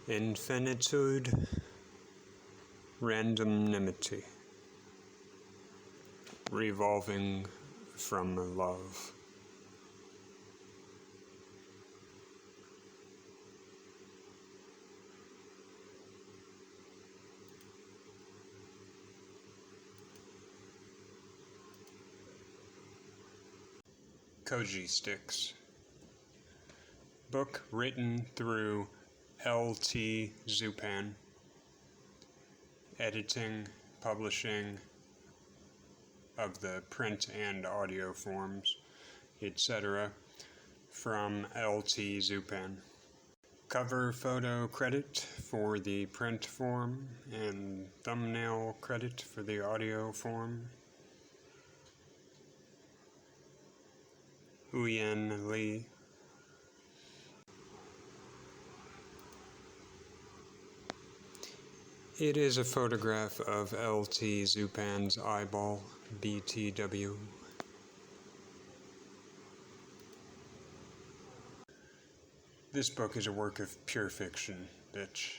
Infinitude, randomnimity, revolving from love. Koji Sticks. Book written through L.T. Zupan. Editing, publishing of the print and audio forms, etc. from L.T. Zupan. Cover photo credit for the print form and thumbnail credit for the audio form. Uyen Lee. It is a photograph of L.T. Zupan's eyeball, BTW. This book is a work of pure fiction, bitch.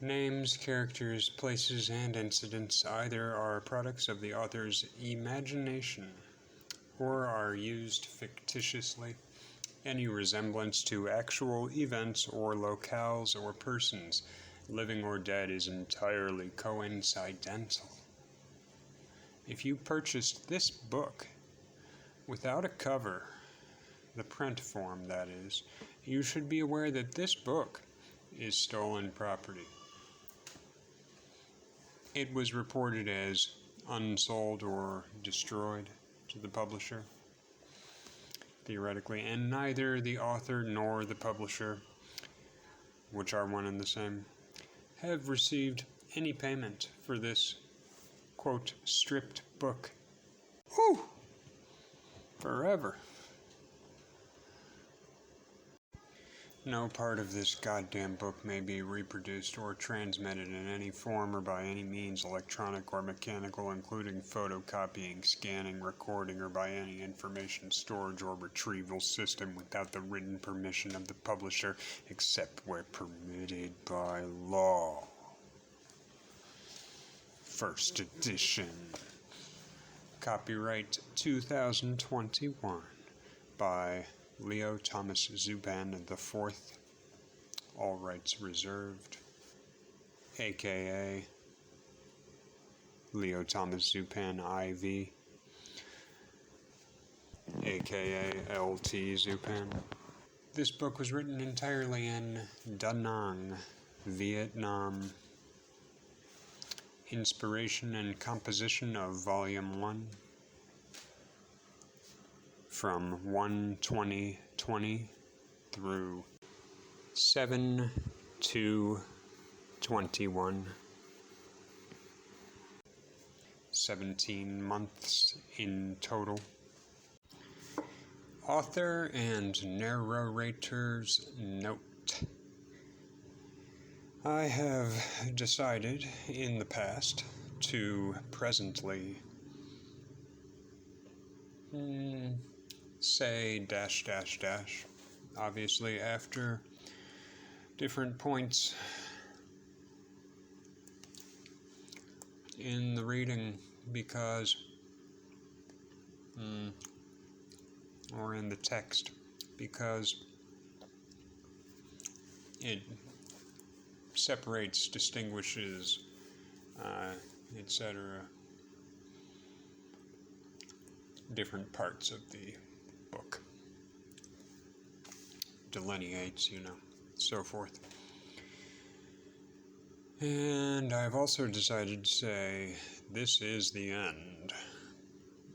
Names, characters, places, and incidents either are products of the author's imagination or are used fictitiously. Any resemblance to actual events or locales or persons, living or dead, is entirely coincidental. If you purchased this book without a cover, the print form that is, you should be aware that this book is stolen property. It was reported as unsold or destroyed to the publisher, theoretically, and neither the author nor the publisher, which are one and the same, have received any payment for this, quote, stripped book. Whew! Forever. No part of this goddamn book may be reproduced or transmitted in any form or by any means, electronic or mechanical, including photocopying, scanning, recording, or by any information storage or retrieval system without the written permission of the publisher, except where permitted by law. First edition. Copyright 2021 by Leo Thomas Zupan IV, all rights reserved, aka Leo Thomas Zupan IV, aka LT Zupan. This book was written entirely in Da Nang, Vietnam. Inspiration and composition of Volume 1. From 1/20/20 through 7/2/21. 17 months in total. Author and narrator's note. I have decided in the past to presently say ... obviously after different points in the reading, because or in the text, because it separates, distinguishes, etc. different parts of the book, delineates, so forth. And I've also decided to say this is the end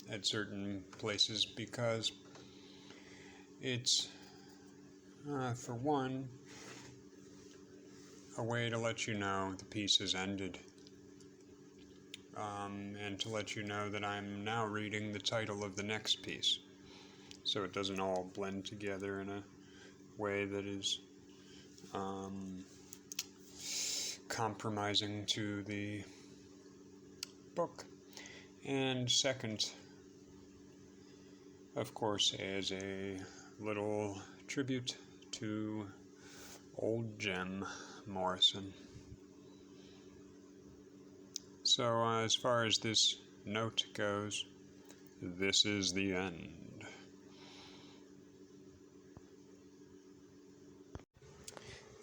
at certain places, because it's, for one, a way to let you know the piece has ended, and to let you know that I'm now reading the title of the next piece, so it doesn't all blend together in a way that is compromising to the book. And second, of course, as a little tribute to Old Jim Morrison. So, as far as this note goes, this is the end.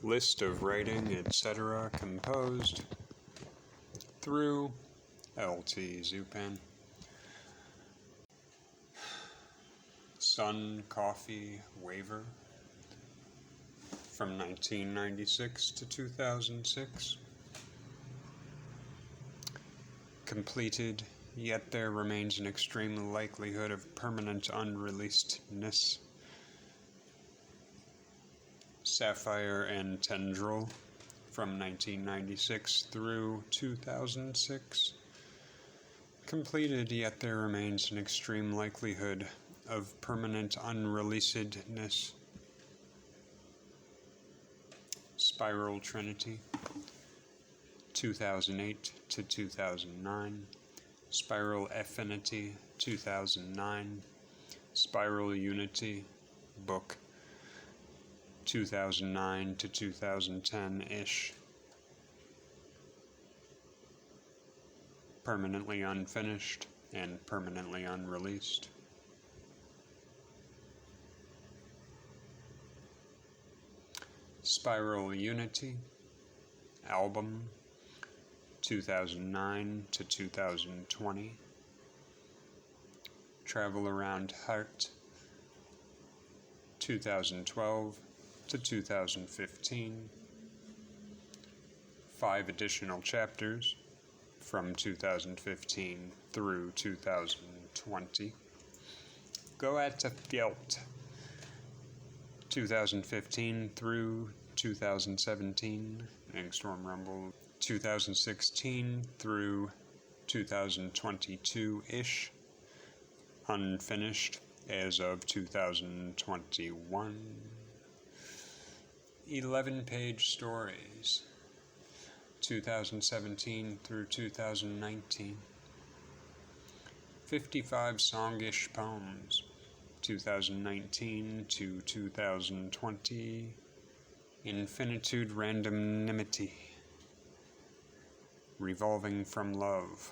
List of writing, etc. composed through L.T. Zupan. Sun Coffee Waiver from 1996 to 2006. Completed, yet there remains an extreme likelihood of permanent unreleasedness. Sapphire and Tendril from 1996 through 2006. Completed, yet there remains an extreme likelihood of permanent unreleasedness. Spiral Trinity 2008 to 2009. Spiral Affinity 2009. Spiral Unity book 2009 to 2010-ish. Permanently unfinished and permanently unreleased. Spiral Unity album 2009 to 2020. Travel Around Heart 2012 to 2015. 5 additional chapters from 2015 through 2020. Go at the Fjelt 2015 through 2017. Angstorm Rumble 2016 through 2022-ish. Unfinished as of 2021. 11-page stories 2017 through 2019. 55 songish poems 2019 to 2020. Infinitude randomnimity. Revolving from Love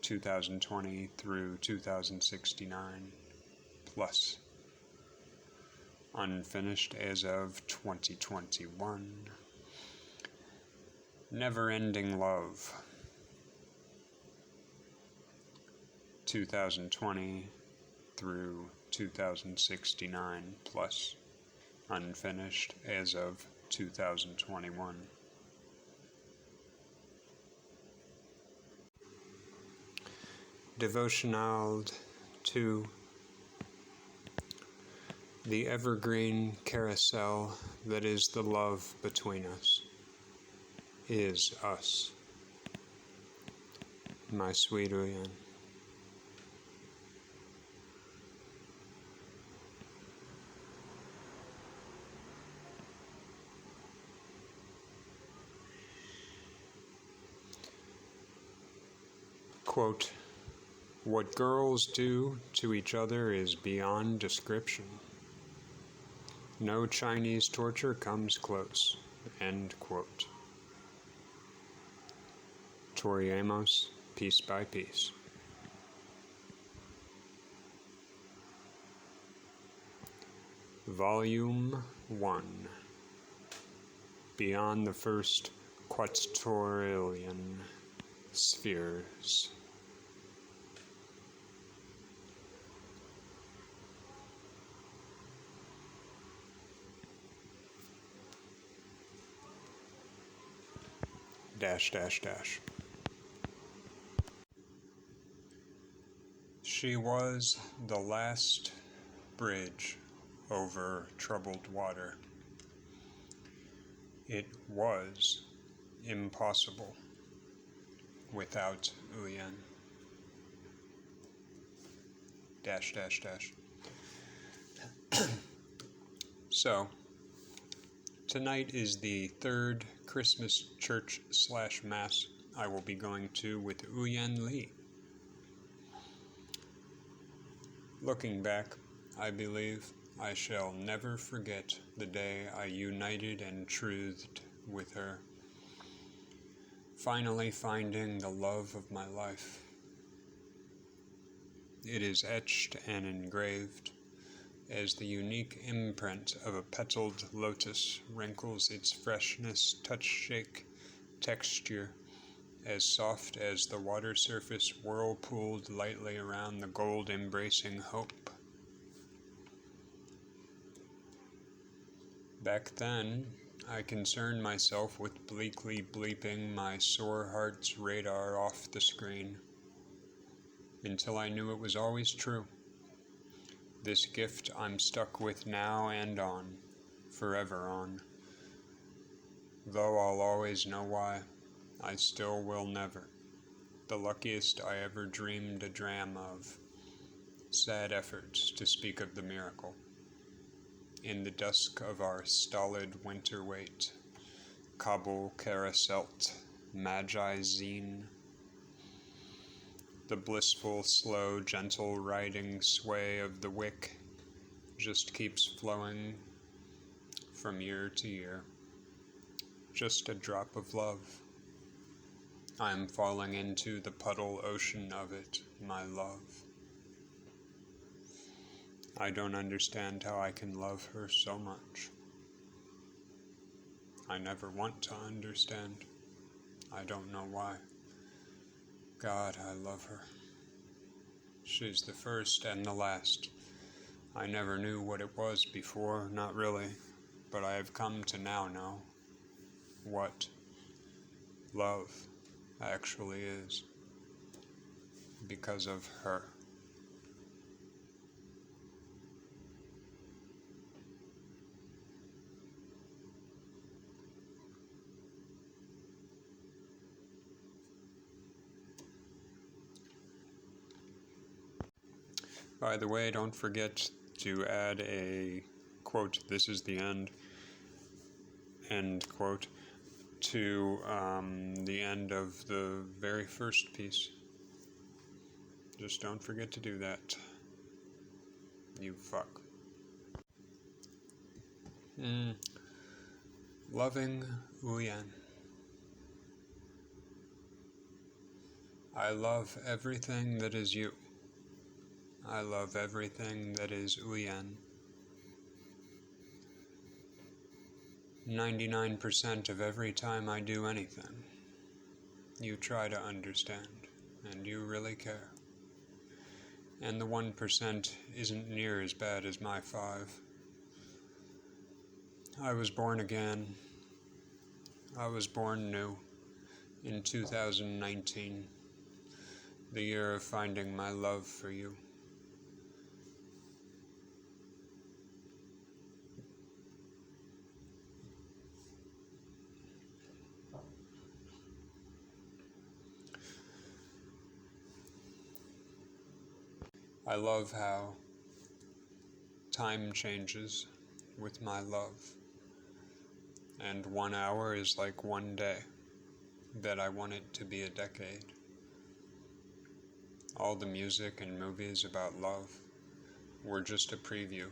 2020 through 2069 plus. Unfinished as of 2021. Never-Ending Love 2020 through 2069 plus. Unfinished as of 2021. Devotional to the evergreen carousel that is the love between us, is us, my sweet Uyan. Quote, "What girls do to each other is beyond description. No Chinese torture comes close." End quote. Tori Amos, Piece by Piece. Volume 1. Beyond the first quaternion spheres. Dash, dash, dash. She was the last bridge over troubled water. It was impossible without Uyan. Dash, dash, dash. So, tonight is the third Christmas church/mass I will be going to with Uyan Lee. Looking back, I believe I shall never forget the day I united and truthed with her, finally finding the love of my life. It is etched and engraved as the unique imprint of a petaled lotus wrinkles its freshness, touch, shake, texture, as soft as the water surface whirlpooled lightly around the gold embracing hope. Back then, I concerned myself with bleakly bleeping my sore heart's radar off the screen, until I knew it was always true. This gift I'm stuck with now and on, forever on. Though I'll always know why, I still will never. The luckiest I ever dreamed a dram of. Sad efforts to speak of the miracle. In the dusk of our stolid winter wait, Kabul carouselt, magi zine. The blissful, slow, gentle riding sway of the wick just keeps flowing from year to year. Just a drop of love. I am falling into the puddle ocean of it, my love. I don't understand how I can love her so much. I never want to understand. I don't know why. God, I love her. She's the first and the last. I never knew what it was before, not really, but I have come to now know what love actually is because of her. By the way, don't forget to add a quote, "This is the end quote, to the end of the very first piece. Just don't forget to do that. You fuck. Loving Uyan. I love everything that is you. I love everything that is Uyan. 99% of every time I do anything, you try to understand, and you really care. And the 1% isn't near as bad as my 5. I was born again. I was born new in 2019, the year of finding my love for you. I love how time changes with my love, and 1 hour is like 1 day, that I want it to be a decade. All the music and movies about love were just a preview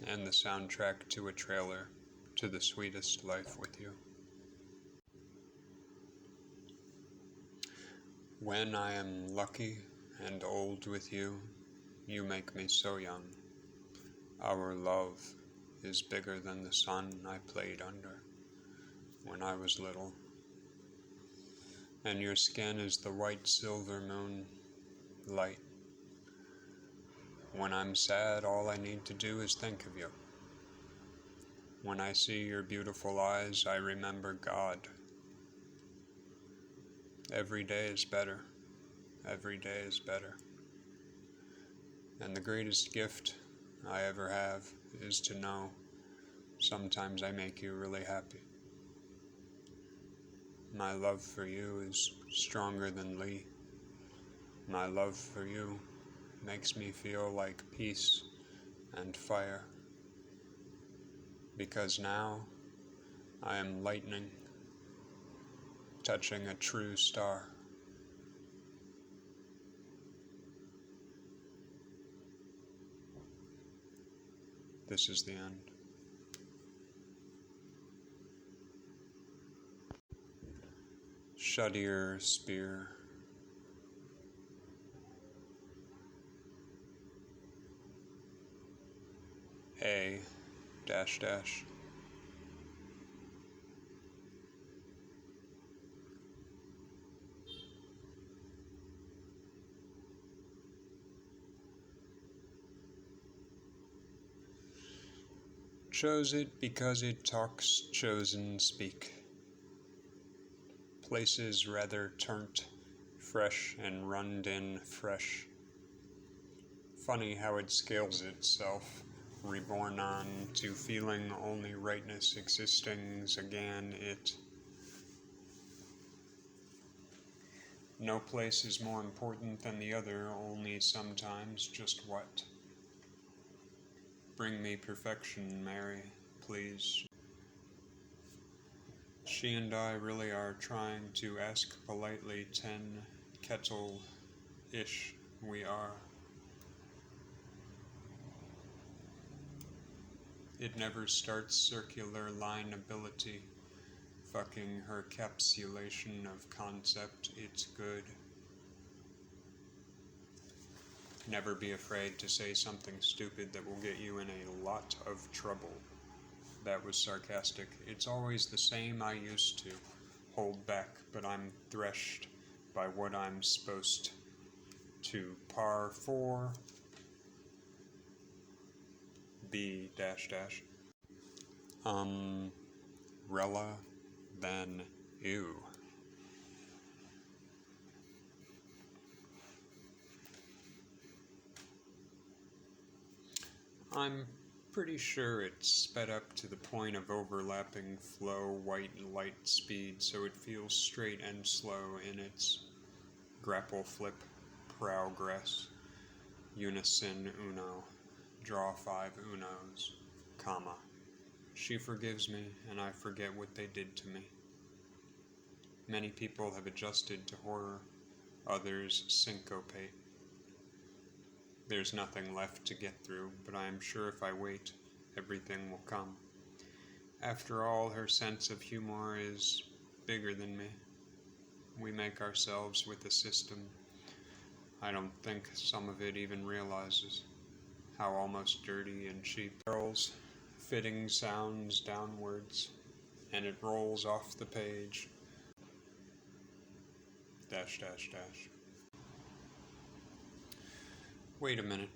and the soundtrack to a trailer to the sweetest life with you. When I am lucky and old with you, you make me so young. Our love is bigger than the sun I played under when I was little. And your skin is the white silver moon light. When I'm sad, all I need to do is think of you. When I see your beautiful eyes, I remember God. Every day is better. Every day is better. And the greatest gift I ever have is to know sometimes I make you really happy. My love for you is stronger than Lee. My love for you makes me feel like peace and fire. Because now I am lightning touching a true star. This is the end. Shadir Spear. A dash dash. Chose it because it talks chosen speak. Places rather turnt, fresh and runned in fresh. Funny how it scales itself, reborn on to feeling only rightness existings again it. No place is more important than the other, only sometimes just what. Bring me perfection, Mary, please. She and I really are trying to ask politely 10 kettle-ish we are. It never starts circular lineability, fucking her capsulation of concept, it's good. Never be afraid to say something stupid that will get you in a lot of trouble. That was sarcastic. It's always the same I used to. Hold back, but I'm threshed by what I'm supposed to. Par 4. B dash dash. Rella, then ew. I'm pretty sure it's sped up to the point of overlapping flow white light speed so it feels straight and slow in its grapple flip progress. Unison uno. Draw 5 unos, comma. She forgives me, and I forget what they did to me. Many people have adjusted to horror, others syncopate. There's nothing left to get through, but I am sure if I wait, everything will come. After all, her sense of humor is bigger than me. We make ourselves with a system. I don't think some of it even realizes how almost dirty and cheap. Girls, fitting sounds downwards, and it rolls off the page. Dash dash dash. Wait a minute.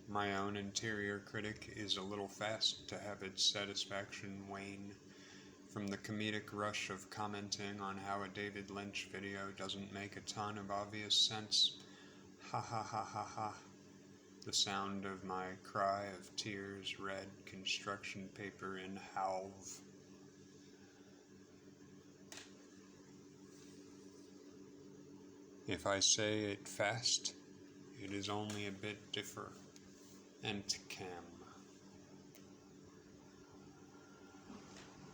My own interior critic is a little fast to have its satisfaction wane from the comedic rush of commenting on how a David Lynch video doesn't make a ton of obvious sense. Ha ha ha ha ha. The sound of my cry of tears read construction paper in halve. If I say it fast, it is only a bit differ. Entcam.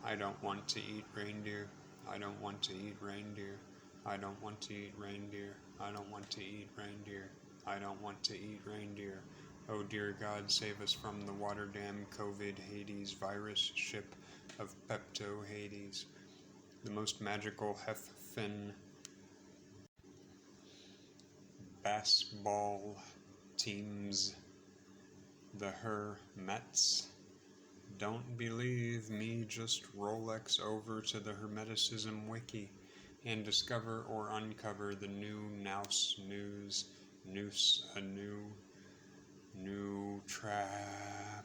I don't want to eat reindeer. I don't want to eat reindeer. I don't want to eat reindeer. I don't want to eat reindeer. I don't want to eat reindeer. Oh dear God, save us from the water dam COVID Hades virus ship of Pepto Hades. The most magical Heffin basketball teams. The Her Mets. Don't believe me, just Rolex over to the Hermeticism wiki and discover or uncover the new Nouse news. Noose, a new trap.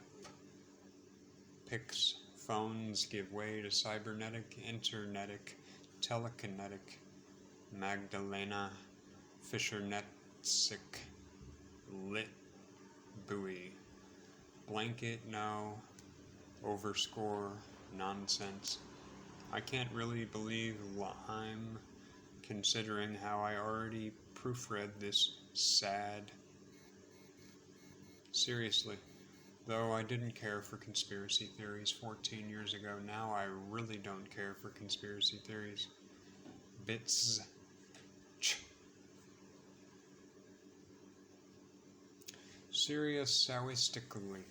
Pix phones give way to cybernetic, internetic, telekinetic, Magdalena, Fischernetsic, lit buoy. Blanket, no. Overscore, nonsense. I can't really believe I'm considering how I already proofread this sad. Seriously, though I didn't care for conspiracy theories 14 years ago, now I really don't care for conspiracy theories. Bits. Serious sowistically.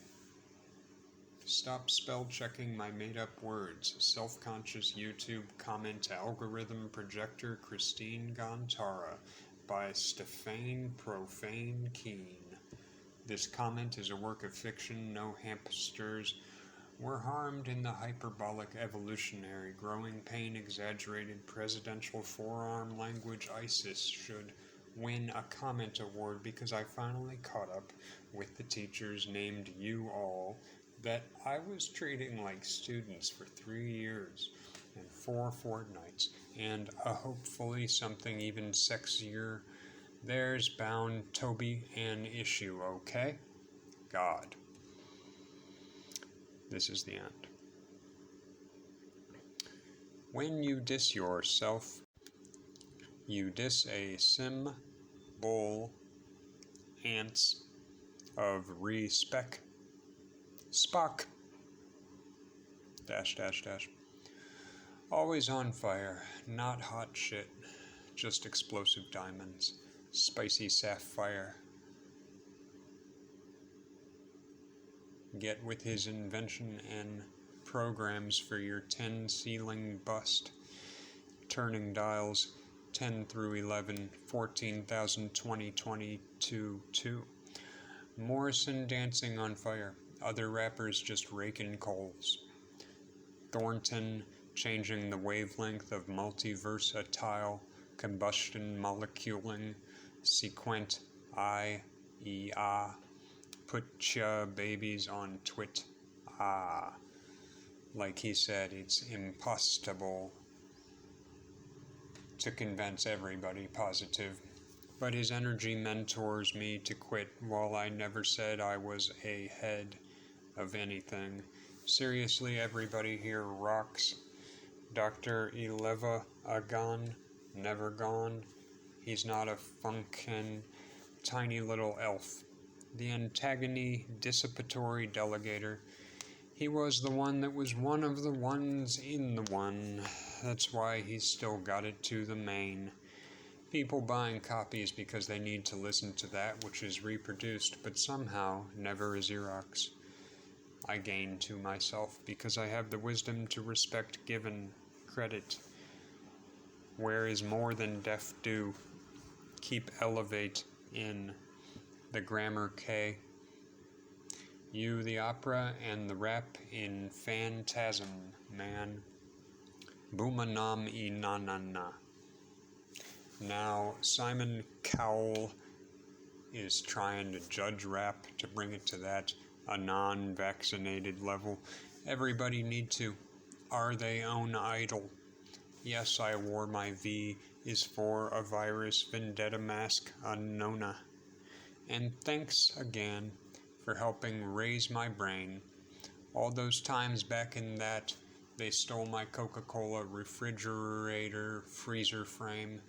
Stop spell checking my made up words. Self-conscious YouTube comment algorithm projector Christine Gontara by Stefane Profane Keen. This comment is a work of fiction. No hamsters were harmed in the hyperbolic evolutionary growing pain exaggerated presidential forearm language. ISIS should win a comment award because I finally caught up with the teachers named you all that I was treating like students for 3 years and 4 fortnights, and hopefully something even sexier. There's bound to be an issue, okay? God. This is the end. When you diss yourself, you diss a symbol ants of respec. Spock. Dash, dash, dash. Always on fire, not hot shit, just explosive diamonds, spicy sapphire. Get with his invention and programs for your 10 ceiling bust. Turning dials 10 through 11, 14,000, 20, 22, 2. Morrison dancing on fire. Other rappers just raking coals. Thornton changing the wavelength of multiversatile combustion moleculing. Sequent put ya babies on twit. Like he said, it's impossible to convince everybody positive. But his energy mentors me to quit, while I never said I was ahead of anything. Seriously, everybody here rocks. Dr. Eleva Agon, never gone. He's not a funkin' tiny little elf. The antagony dissipatory delegator. He was the one that was one of the ones in the one. That's why he's still got it to the main. People buying copies because they need to listen to that which is reproduced, but somehow never a Xerox. I gain to myself because I have the wisdom to respect given credit. Where is more than def do? Keep elevate in the grammar K. You the opera and the rap in phantasm, man. Booma nam e na na na. Now, Simon Cowell is trying to judge rap to bring it to that a non-vaccinated level. Everybody need to. Are they own idol? Yes, I wore my V is for a virus vendetta mask unknowna. And thanks again for helping raise my brain. All those times back in that they stole my Coca-Cola refrigerator freezer frame.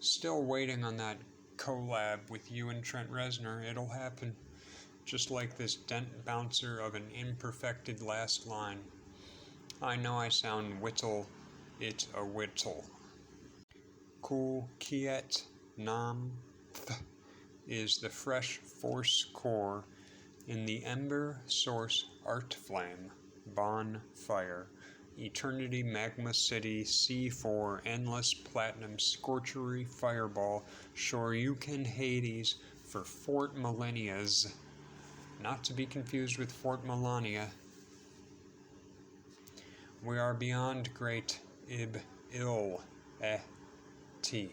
Still waiting on that collab with you and Trent Reznor. It'll happen. Just like this dent bouncer of an imperfected last line. I know I sound whittle, it a whittle. Cool kiet nam th is the fresh force core in the ember source art flame, bonfire. Eternity Magma City C4 Endless Platinum Scorchery Fireball Shoryuken Hades for Fort Millennias, not to be confused with Fort Melania. We are beyond great t.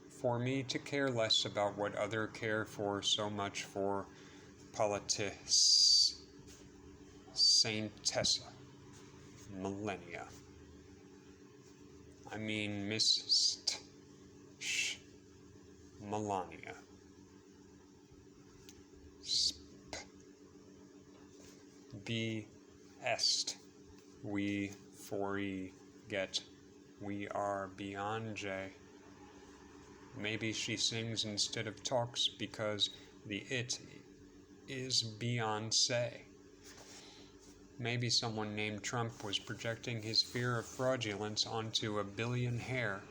For me to care less about what other care for so much for politics. Saint Tessa. Millennia. I mean Miss Melania. Be est. We for e get. We are beyond J. Maybe she sings instead of talks because the it is Beyonce. Maybe someone named Trump was projecting his fear of fraudulence onto a billion hair.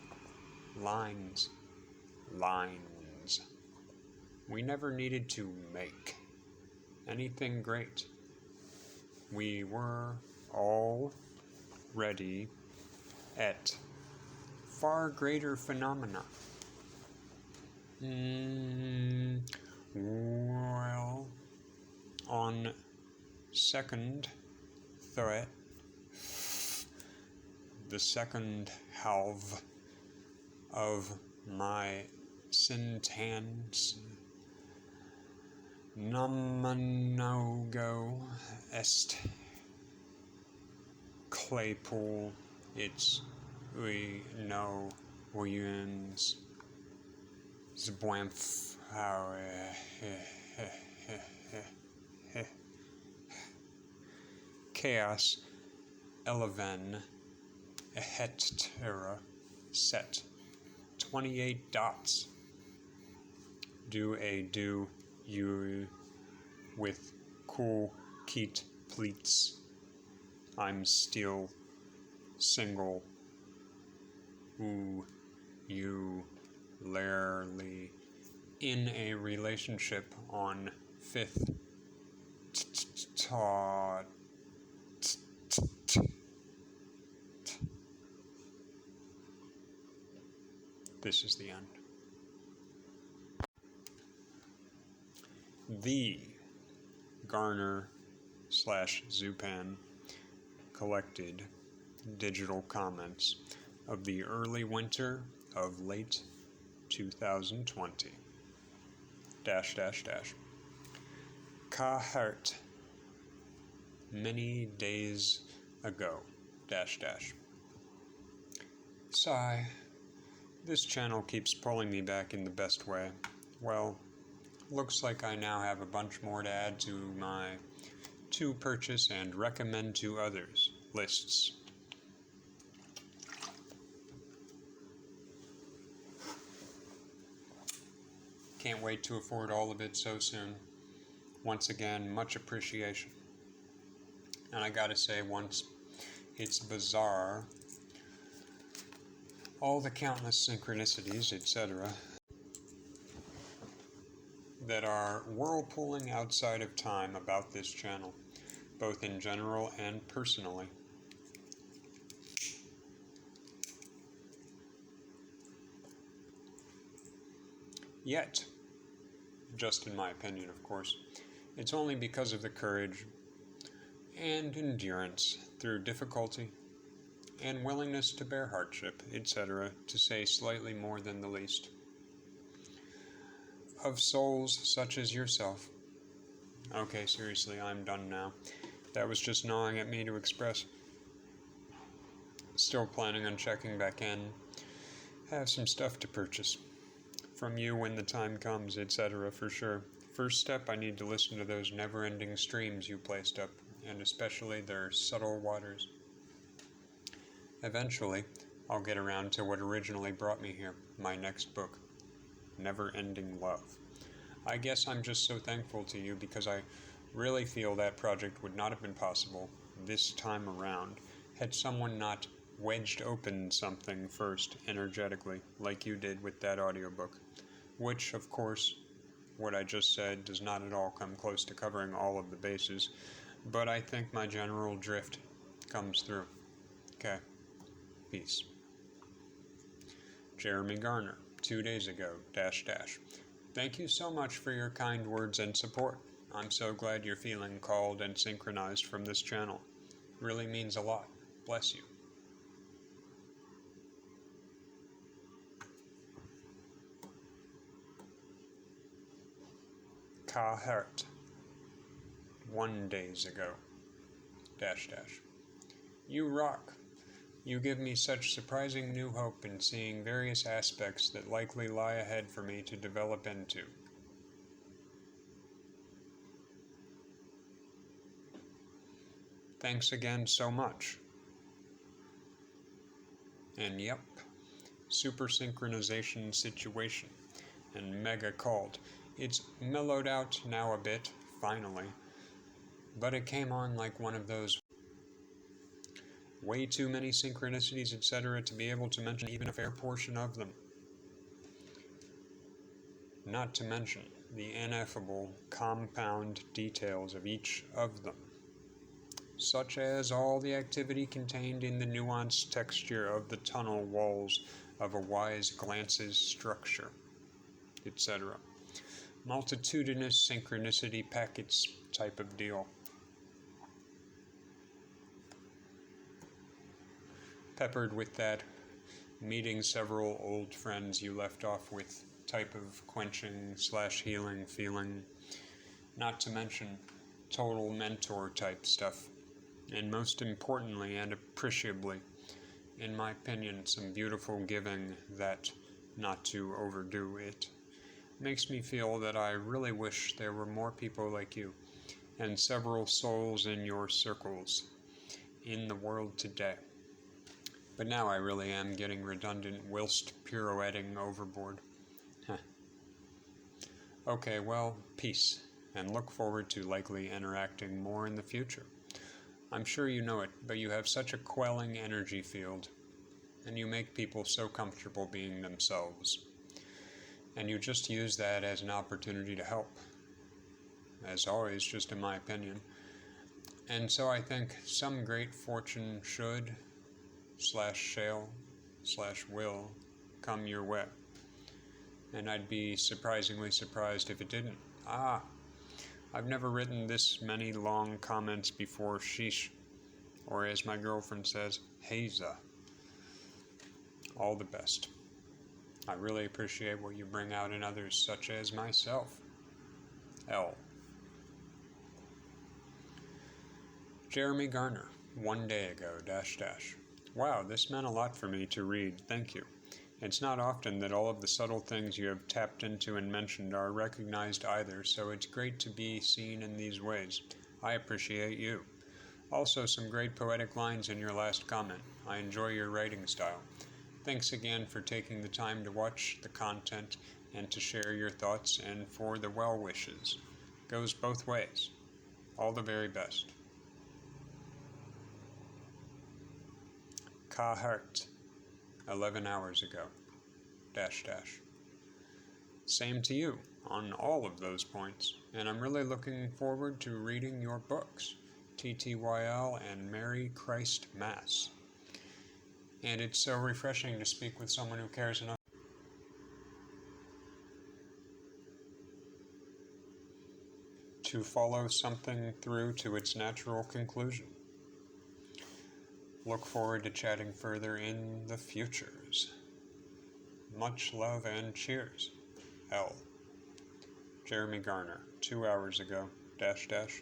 Lines. We never needed to make. anything great. We were already at far greater phenomena. Well, on second thought, the second half of my sentence, Namanogo est Claypool, it's we know Williams Zbwamf Chaos Eleven Hettera set 28 dots. Do you with cool Keat pleats. I'm still single. Ooh, you rarely in a relationship on fifth. This is the end. The Garner/Zupan collected digital comments of the early winter of late 2020. Kahart many days ago. Sigh. This channel keeps pulling me back in the best way. Well, looks like I now have a bunch more to add to my to purchase and recommend to others lists. Can't wait to afford all of it so soon. Once again, much appreciation. And I gotta say, once it's bizarre, all the countless synchronicities, etc., that are whirlpooling outside of time about this channel, both in general and personally. Yet, just in my opinion, of course, it's only because of the courage and endurance through difficulty and willingness to bear hardship, etc., to say slightly more than the least, of souls such as yourself. Okay, seriously, I'm done now. That was just gnawing at me to express. Still planning on checking back in. Have some stuff to purchase. From you when the time comes, etc., for sure. First step, I need to listen to those never-ending streams you placed up, and especially their subtle waters. Eventually, I'll get around to what originally brought me here, my next book, Never-Ending Love. I guess I'm just so thankful to you because I really feel that project would not have been possible this time around had someone not wedged open something first energetically, like you did with that audiobook, which, of course, what I just said does not at all come close to covering all of the bases, but I think my general drift comes through. Okay. Peace. Jeremy Garner, 2 days ago, Thank you so much for your kind words and support. I'm so glad you're feeling called and synchronized from this channel. Really means a lot. Bless you. Kahert, 1 days ago, You rock. You give me such surprising new hope in seeing various aspects that likely lie ahead for me to develop into. Thanks again so much. And yep, super synchronization situation, and mega called. It's mellowed out now a bit, finally, but it came on like one of those way too many synchronicities, etc., to be able to mention even a fair portion of them. not to mention the ineffable compound details of each of them, such as all the activity contained in the nuanced texture of the tunnel walls of a wise glance's structure, etc. Multitudinous synchronicity packets type of deal. Peppered with that meeting several old friends you left off with type of quenching / healing feeling, not to mention total mentor type stuff, and most importantly and appreciably, in my opinion, some beautiful giving that, not to overdo it, makes me feel that I really wish there were more people like you and several souls in your circles in the world today. But now I really am getting redundant whilst pirouetting overboard. Okay, well, peace, and look forward to likely interacting more in the future. I'm sure you know it, but you have such a quelling energy field, and you make people so comfortable being themselves. And you just use that as an opportunity to help. As always, just in my opinion. And so I think some great fortune should / shall / will come your way. And I'd be surprisingly surprised if it didn't. I've never written this many long comments before, sheesh. Or as my girlfriend says, Haza. All the best. I really appreciate what you bring out in others, such as myself. L. Jeremy Garner, 1 day ago, -- Wow, this meant a lot for me to read, thank you. It's not often that all of the subtle things you have tapped into and mentioned are recognized either, so it's great to be seen in these ways. I appreciate you. Also, some great poetic lines in your last comment. I enjoy your writing style. Thanks again for taking the time to watch the content and to share your thoughts, and for the well wishes. Goes both ways. All the very best. Kahart, 11 hours ago, -- Same to you on all of those points, and I'm really looking forward to reading your books, TTYL and Merry Christ Mass. And it's so refreshing to speak with someone who cares enough to follow something through to its natural conclusion. Look forward to chatting further in the futures. Much love and cheers. L. Jeremy Garner, 2 hours ago, --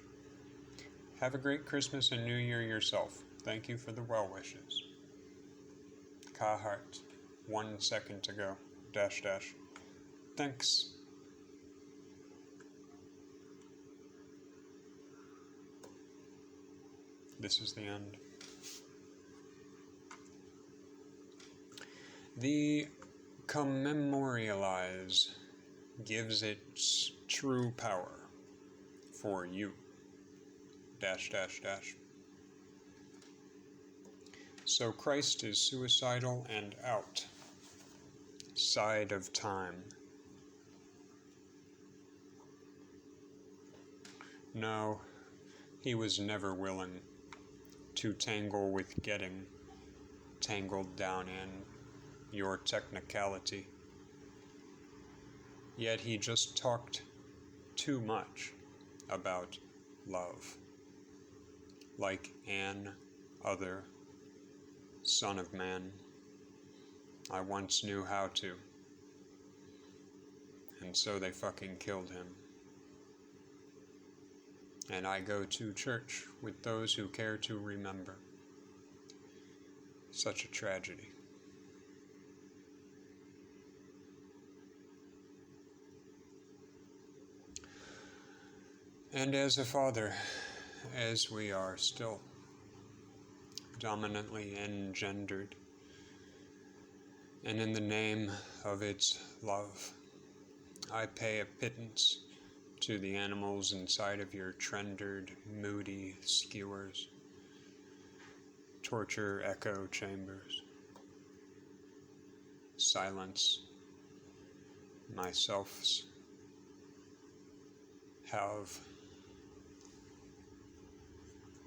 Have a great Christmas and New Year yourself. Thank you for the well wishes. Kahart, 1 second ago, -- Thanks. This is the end. The commemorialize gives its true power for you, -- So Christ is suicidal and out. Side of time. No, he was never willing to tangle with getting tangled down in your technicality. Yet he just talked too much about love, like an other son of man. I once knew how to, and so they fucking killed him. And I go to church with those who care to remember. Such a tragedy. And as a father, as we are still dominantly engendered, and in the name of its love, I pay a pittance to the animals inside of your trendered, moody skewers, torture echo chambers. Silence myself's have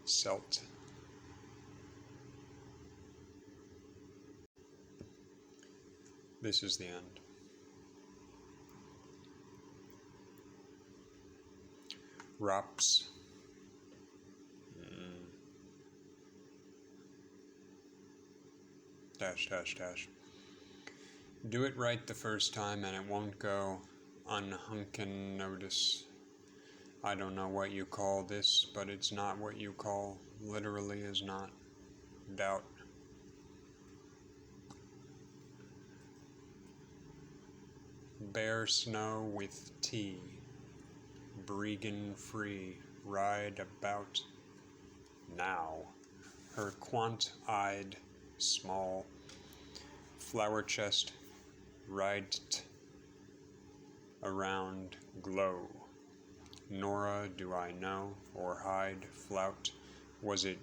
selt. This is the end. Rops. Dash, dash, dash. Do it right the first time and it won't go unhunkin' notice. I don't know what you call this, but it's not what you call literally is not. Doubt. Bear snow with tea. Bregan free. Ride about. Now. Her quant-eyed, small, flower chest rided around glow. Nora, do I know, or hide, flout? Was it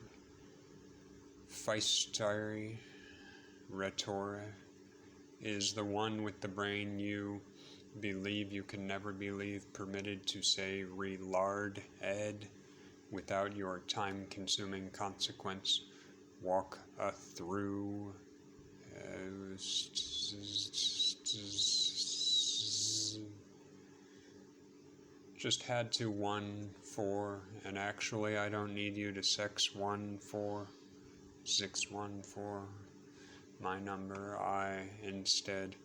feistary, rhetoric? Is the one with the brain you believe you can never believe permitted to say re-lard ed without your time-consuming consequence? Walk through just had to 1 4 and actually I don't need you to sex 1 4 6 1 4 my number. I instead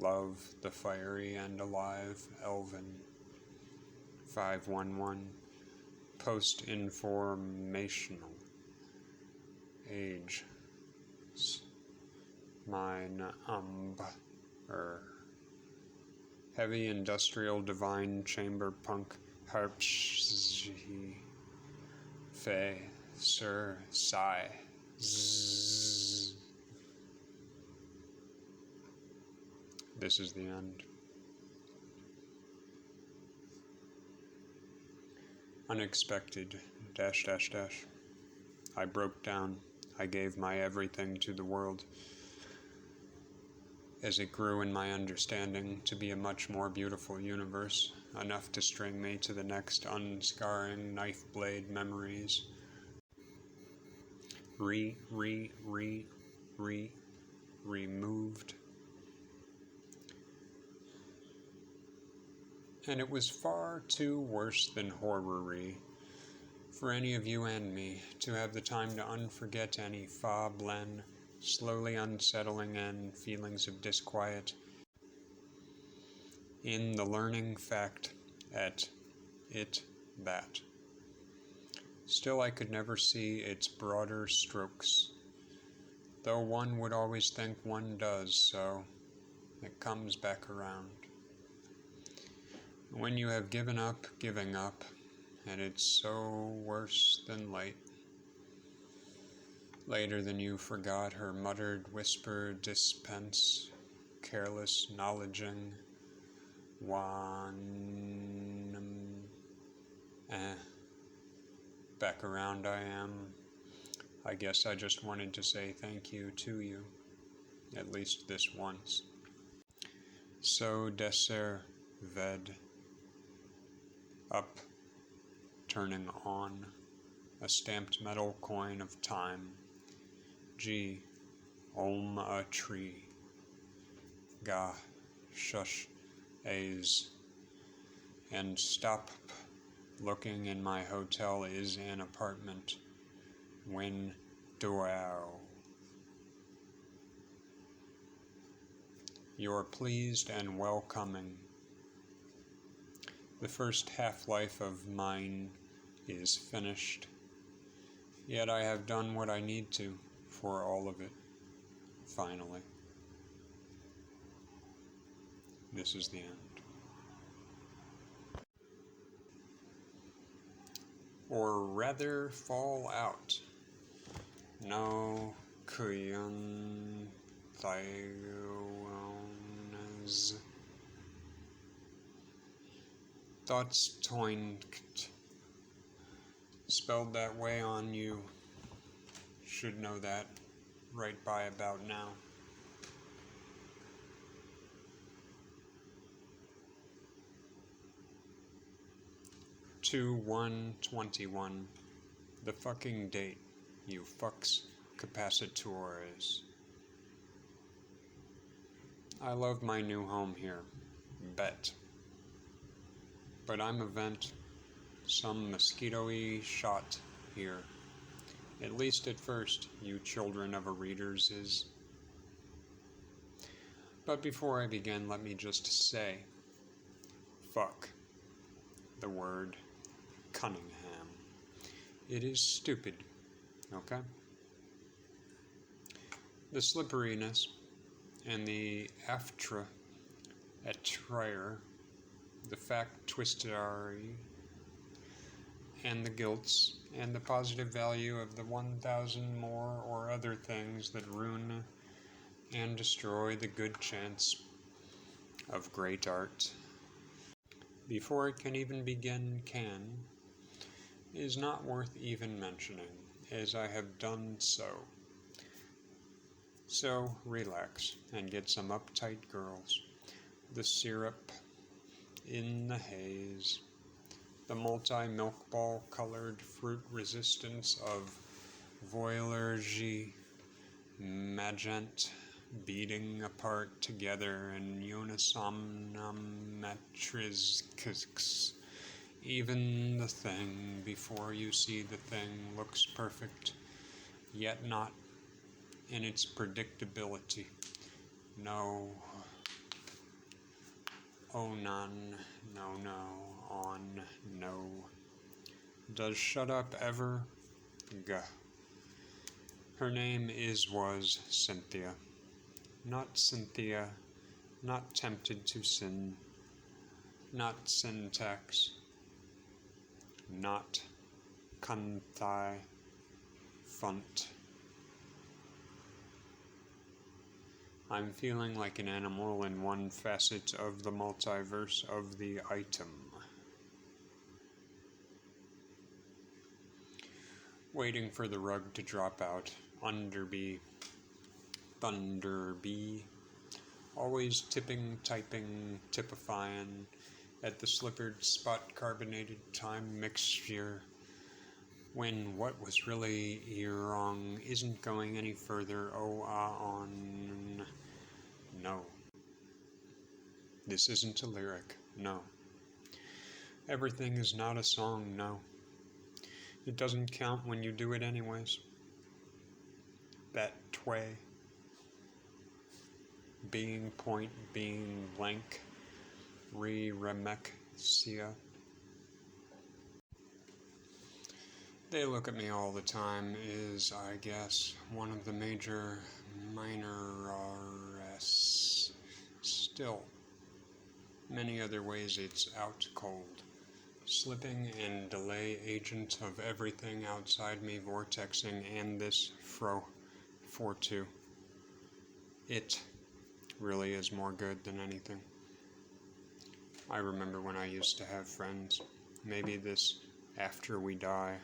love the fiery and alive elven 511 post-informational age mine heavy industrial divine chamber punk harp fe sir sigh zzz. This is the end. Unexpected dash dash dash. I broke down. I gave my everything to the world. As it grew in my understanding to be a much more beautiful universe, enough to string me to the next unscarring knife blade memories. Removed. And it was far too worse than horror-y for any of you and me to have the time to unforget any fa-blen, slowly unsettling and feelings of disquiet in the learning fact at it that. Still I could never see its broader strokes, though one would always think one does, so it comes back around. When you have given up giving up, and it's so worse than late. Later than you forgot her muttered whisper dispense, careless knowledging, back around I am. I guess I just wanted to say thank you to you, at least this once. So desser ved. Up, turning on, a stamped metal coin of time. G, Olm a tree. Ga, shush, A's. And stop, looking in my hotel is an apartment. When dow. You're pleased and welcoming. The first half-life of mine is finished, yet I have done what I need to for all of it, finally. This is the end. Or rather, fall out. No kuyun thiones. Thoughts toinked, spelled that way on you, should know that right by about now. 2/1/21. The fucking date, you fucks capacitores. I love my new home here. Bet. But I'm a vent. Some mosquito-y shot here. At least at first, you children of a readers is. But before I begin, let me just say, fuck the word Cunningham. It is stupid, okay? The slipperiness and the attire, the factwistary, and the guilts, and the positive value of the 1,000 more or other things that ruin and destroy the good chance of great art, before it can even begin, is not worth even mentioning, as I have done so. So relax and get some uptight girls. The syrup in the haze, the multi-milk ball colored fruit resistance of Voyager magent beating apart together in unisomnometrics. Even the thing before you see the thing looks perfect, yet not in its predictability. No. Oh, none. No, on, no. Does shut up ever? Gah. Her name was Cynthia. Not Cynthia, not tempted to sin, not syntax, not Kunthai Funt. I'm feeling like an animal in one facet of the multiverse of the item. Waiting for the rug to drop out. Underbee. Thunderbee. Always tipping, typing, typifying at the slippered spot carbonated time mixture, when what was really wrong isn't going any further. On. No. This isn't a lyric. No. Everything is not a song. No. It doesn't count when you do it anyways. That tway. Being point, being blank. Remexia. They look at me all the time is, I guess, one of the major minor RS. Still, many other ways it's out cold. Slipping and delay agent of everything outside me vortexing and this for2. It really is more good than anything. I remember when I used to have friends. Maybe this after we die.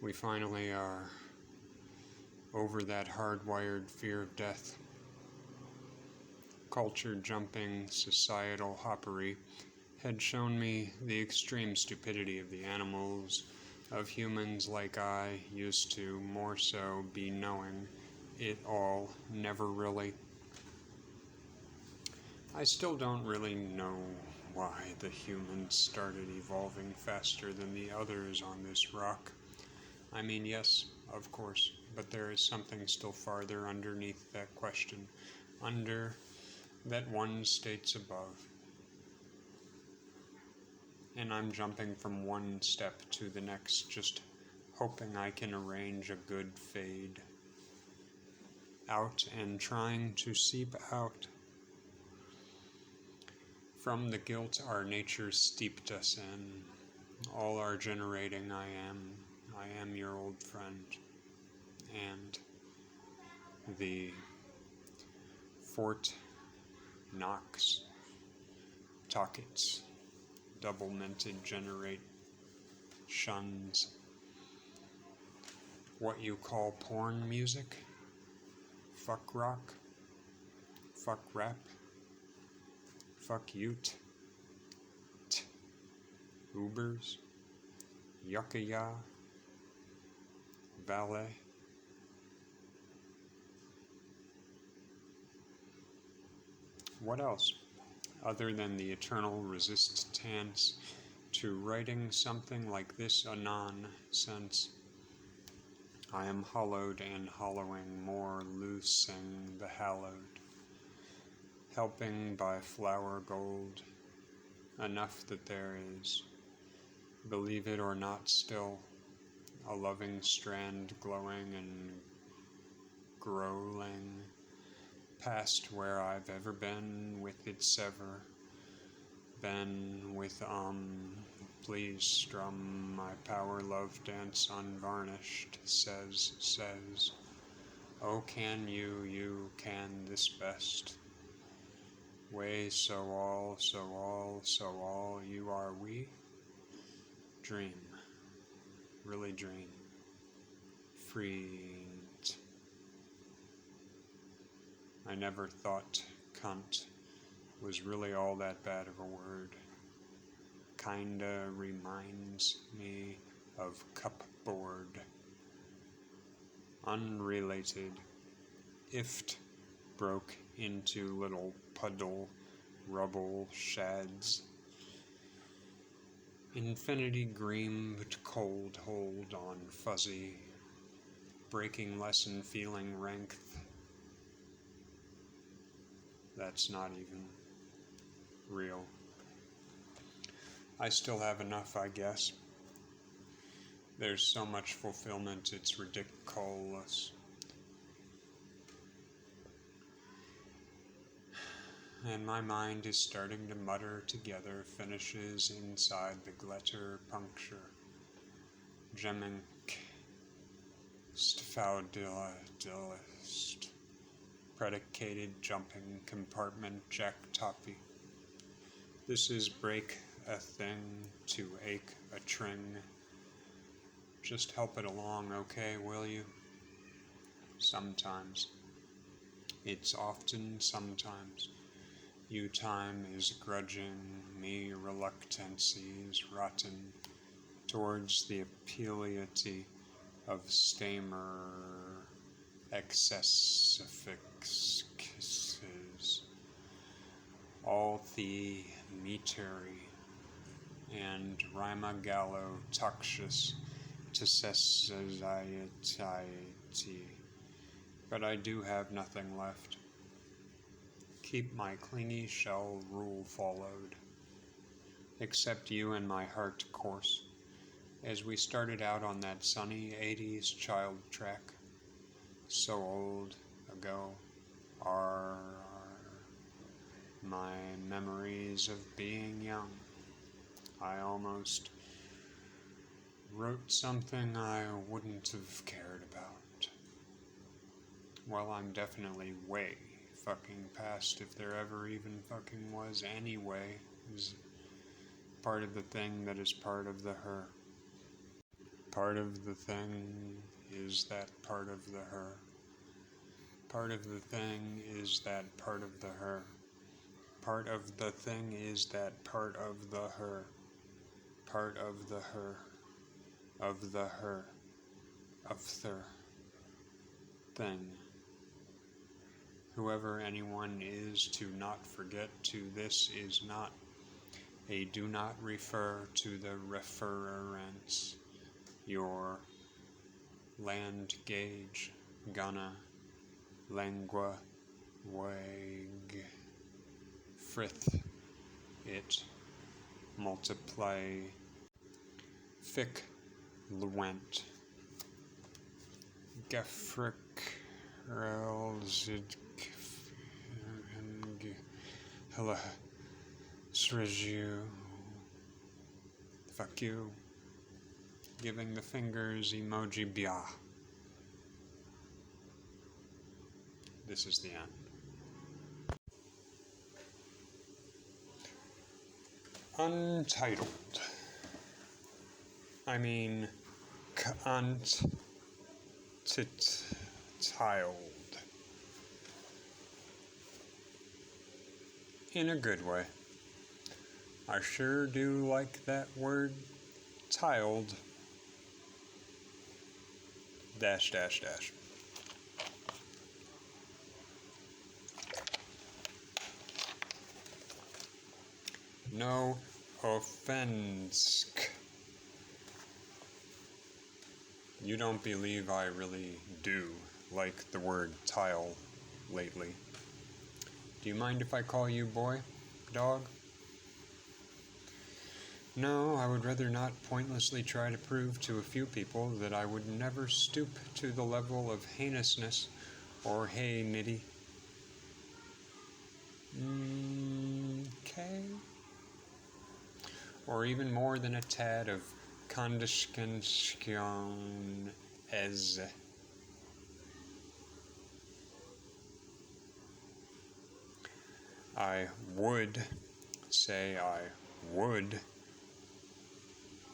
We finally are over that hardwired fear of death. Culture jumping societal hoppery had shown me the extreme stupidity of the animals, of humans like I used to more so be knowing it all, never really. I still don't really know why the humans started evolving faster than the others on this rock. I mean, yes, of course, but there is something still farther underneath that question, under that one states above. And I'm jumping from one step to the next, just hoping I can arrange a good fade out and trying to seep out from the guilt our nature steeped us in. All our generating I am your old friend, and the Fort Knox Tockets double minted generate shuns. What you call porn music? Fuck rock? Fuck rap? Fuck ute? Ubers? Yakaya, Valet. What else? Other than the eternal resistance to writing something like this anon, since I am hollowed and hollowing more, loosing the hallowed, helping by flower gold, enough that there is, believe it or not still, a loving strand glowing and growling, past where I've ever been with its ever been with please strum my power love dance unvarnished, says, oh can you can this best way, so all you are we, dream, really dream, free. I never thought cunt was really all that bad of a word. Kinda reminds me of cupboard. Unrelated. Ift broke into little puddle rubble shads. Infinity gleamed cold hold on fuzzy. Breaking lesson feeling rank. That's not even real. I still have enough, I guess. There's so much fulfillment, it's ridiculous. And my mind is starting to mutter together finishes inside the glitter puncture. Gemming stfaudilist. Predicated jumping compartment jack toppy. This is break a thing to ache a tring. Just help it along, okay, will you? Sometimes. It's often sometimes. You time is grudging, me reluctancies rotten towards the appeality of stamer excessifixes. All the metery and rima gallo tuxious to society, but I do have nothing left. Keep my clingy shell rule followed, except you and my heart course, as we started out on that sunny 80s child track, so old ago are my memories of being young. I almost wrote something I wouldn't have cared about. Well, I'm definitely way fucking past if there ever even fucking was anyway. Is part of the thing that is part of the her. Part of the thing is that part of the her. Part of the thing is that part of the her. Part of the thing is that part of the her. Part of the her. Of the her. Of the thing. Whoever anyone is, to not forget to this is not a do not refer to the reference. Your land gauge, gonna, lengua, wag, frith, it, multiply, fic, luent, gefric, relzid, hella, sreju, fuck you, giving the fingers emoji bia. This is the end. Untitled. I mean, tiled. In a good way. I sure do like that word, tiled. dash dash dash. No offense. You don't believe I really do like the word tile lately. Do you mind if I call you boy, dog? No, I would rather not pointlessly try to prove to a few people that I would never stoop to the level of heinousness or hey nitty. Okay. Or even more than a tad of condescension as. I would say I would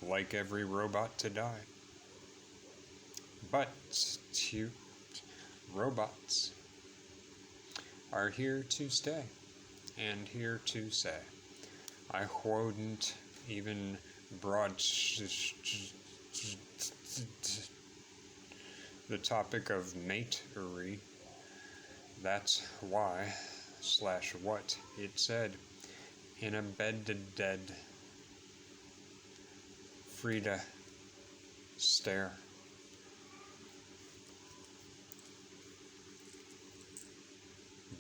like every robot to die. But robots are here to stay and here to say. I wouldn't even broad the topic of matery. That's why / what it said in a bed to dead Frida stare.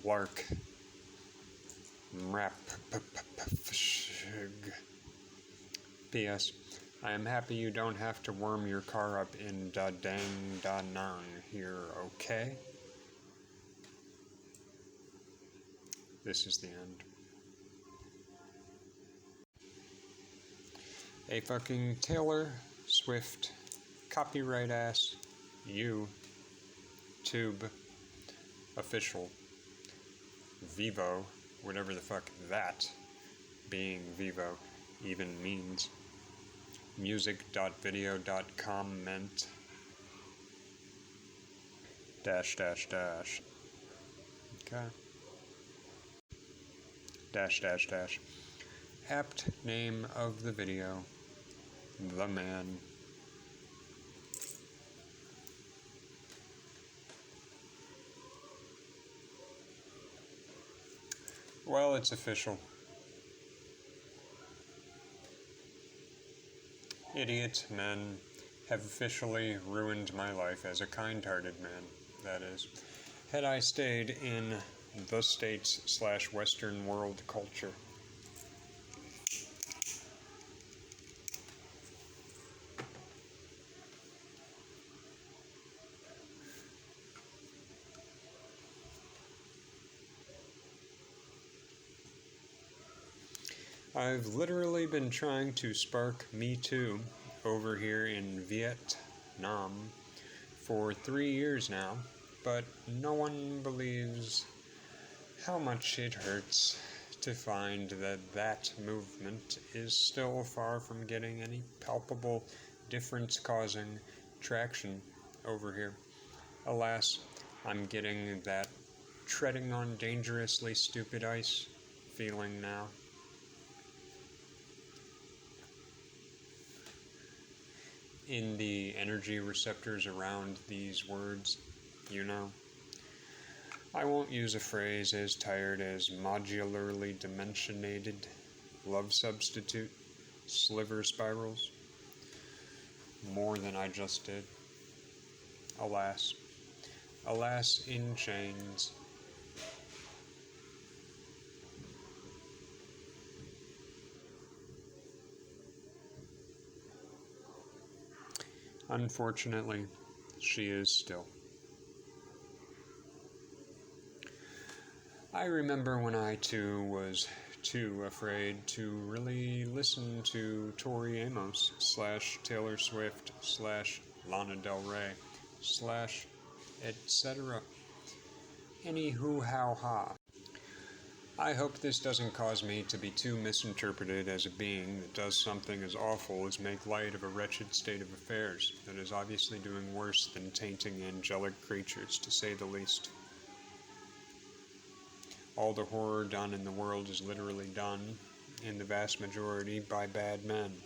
Blark. Mrap. P.S. I am happy you don't have to worm your car up in da dang da narn here, okay? This is the end. A fucking Taylor Swift copyright ass YouTube official Vivo, whatever the fuck that being Vivo even means. Music.video.comment -- okay. -- apt name of the video, The Man. Well, it's official. Idiot men have officially ruined my life as a kind-hearted man, that is. Had I stayed in the States / Western world culture. I've literally been trying to spark Me Too over here in Vietnam for 3 years now, but no one believes how much it hurts to find that movement is still far from getting any palpable difference-causing traction over here. Alas, I'm getting that treading on dangerously stupid ice feeling now. In the energy receptors around these words, you know. I won't use a phrase as tired as modularly dimensionated, love substitute, sliver spirals, more than I just did. Alas. Alas in chains. Unfortunately, she is still. I remember when I, too, was too afraid to really listen to Tori Amos / Taylor Swift / Lana Del Rey / etc. Anywho, how ha. I hope this doesn't cause me to be too misinterpreted as a being that does something as awful as make light of a wretched state of affairs that is obviously doing worse than tainting angelic creatures, to say the least. All the horror done in the world is literally done, in the vast majority, by bad men.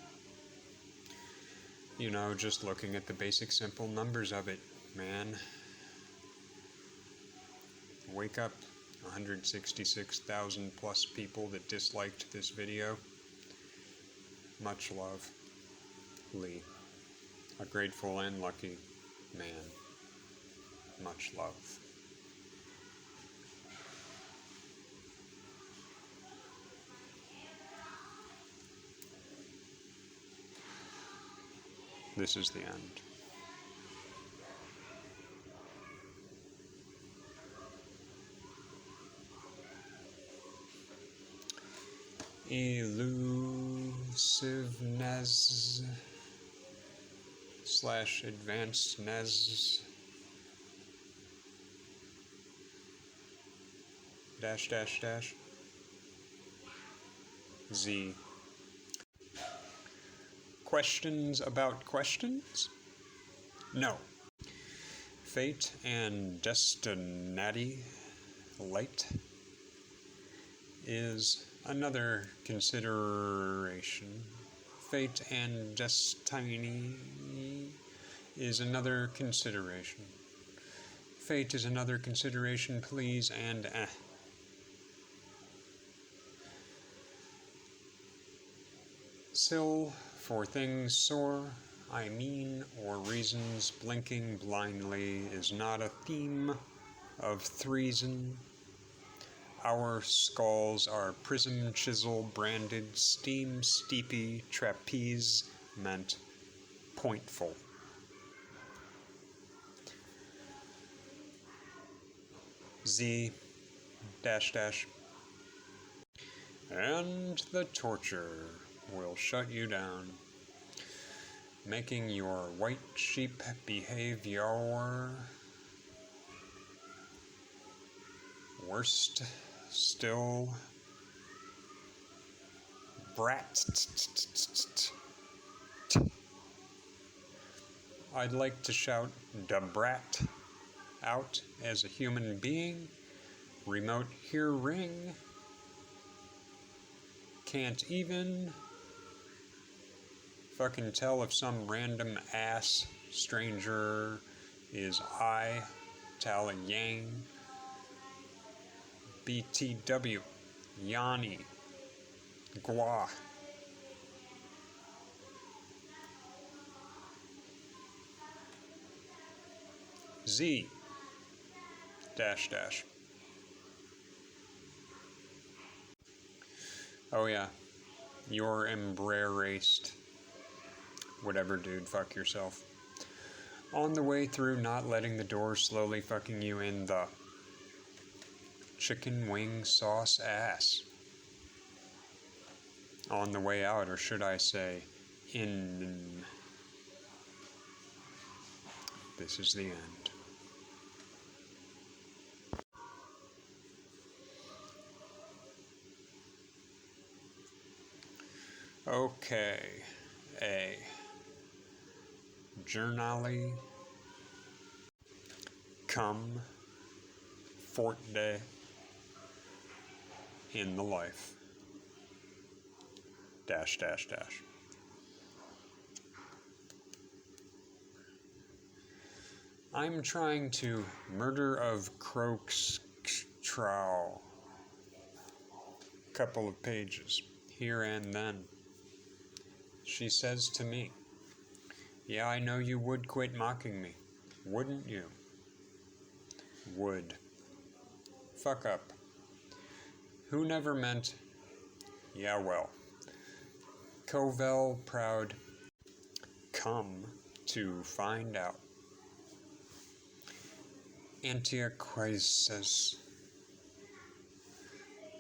You know, just looking at the basic simple numbers of it. man. Wake up. 166,000 plus people that disliked this video. Much love. Lee. A grateful and lucky man. Much love. This is the end. Elusiveness / advancedness -- Z. Questions about questions? No. Fate and destinati light is another consideration. Fate and destiny is another consideration. Fate is another consideration, please, and Still, for things sore, I mean, or reasons blinking blindly is not a theme of threason. Our skulls are prism chisel branded steam steepy trapeze meant pointful. Z -- and the torture will shut you down, making your white sheep behavior worst still. Brat. I'd like to shout da brat out as a human being. Remote hearing. Can't even fucking tell if some random ass stranger is Tala Yang, BTW, Yanni, Gua. Z -- Oh yeah, you're embarrassed. Whatever, dude, fuck yourself. On the way through, not letting the door slowly fucking you in the chicken wing sauce ass. On the way out, or should I say, in. This is the end. Okay. A. Journally. Come. Forte. In the life. -- I'm trying to murder of Croaks Trow. Couple of pages, here and then. She says to me, yeah, I know you would quit mocking me, wouldn't you? Would. Fuck up. Who never meant, yeah, well. Covell proud. Come to find out. Antiochus.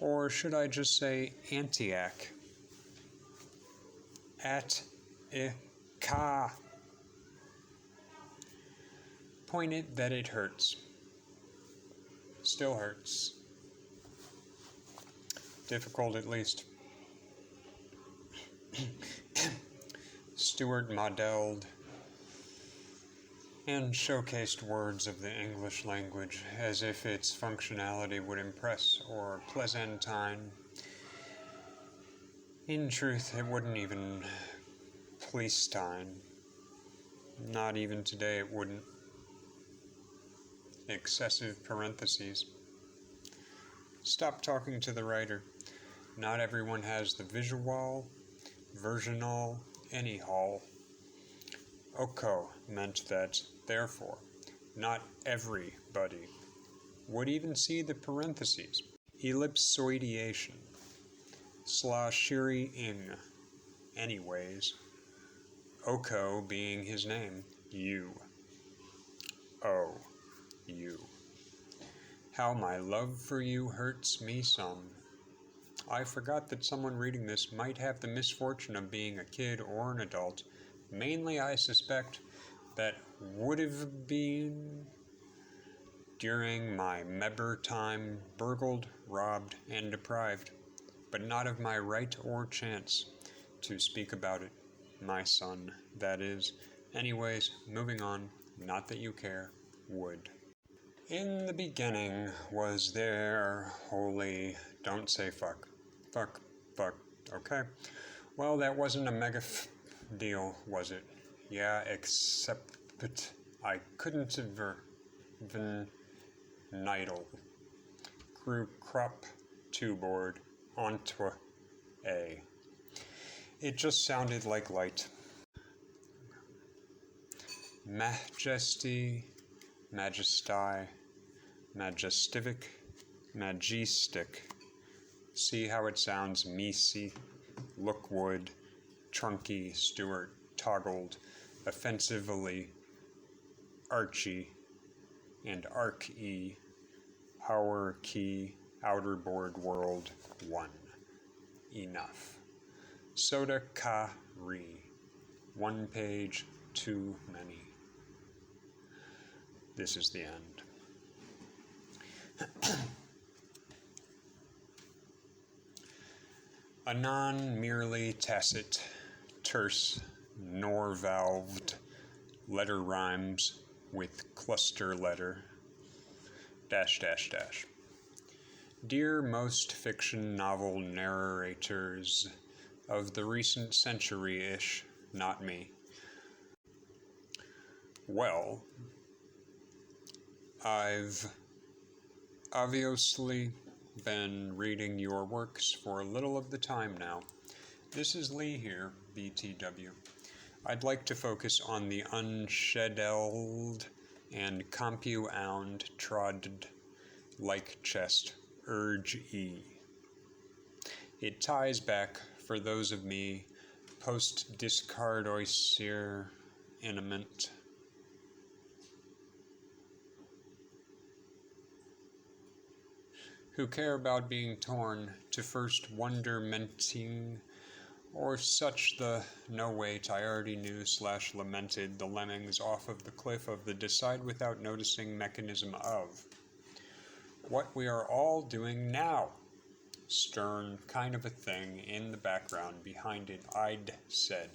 Or should I just say Antioch? At-I-ka. Point it that it hurts. Still hurts. Difficult at least. Stuart modeled and showcased words of the English language as if its functionality would impress or pleasantine. In truth, it wouldn't even pleastine. Not even today it wouldn't. excessive parentheses. Stop talking to the writer. Not everyone has the visual, versional, anyhall. Oko meant that, therefore, not everybody would even see the parentheses. Ellipsoidation. Slashiri-ing. Anyways. Oko being his name. You. Oh. You. How my love for you hurts me some. I forgot that someone reading this might have the misfortune of being a kid or an adult. Mainly, I suspect that would have been during my Mebber time, burgled, robbed, and deprived, but not of my right or chance to speak about it. My son, that is. Anyways, moving on, not that you care, would. In the beginning was there holy, don't say fuck. Fuck, okay. Well, that wasn't a mega deal, was it? Yeah, except I couldn't even nidle. Grew crop two board onto a. It just sounded like light. Majesty, majesty, majestic, majestic. See how it sounds, measy, lookwood, trunky, Stuart, toggled, offensively, Archie, and Arc-E, our key, outer board world 1. Enough. Soda ka-ri. One page, too many. This is the end. A non-merely tacit, terse, nor valved letter rhymes with cluster letter, .. Dear most fiction novel narrators of the recent century-ish, not me. Well, I've obviously been reading your works for a little of the time now. This is Lee here, BTW. I'd like to focus on the unshedelled and compu-ound trod like chest urge E. It ties back, for those of me post-discardoisier intimate who care about being torn to first wondermenting or such the no wait I already knew / lamented the lemmings off of the cliff of the decide without noticing mechanism of what we are all doing now. Stern kind of a thing in the background behind it, I'd said.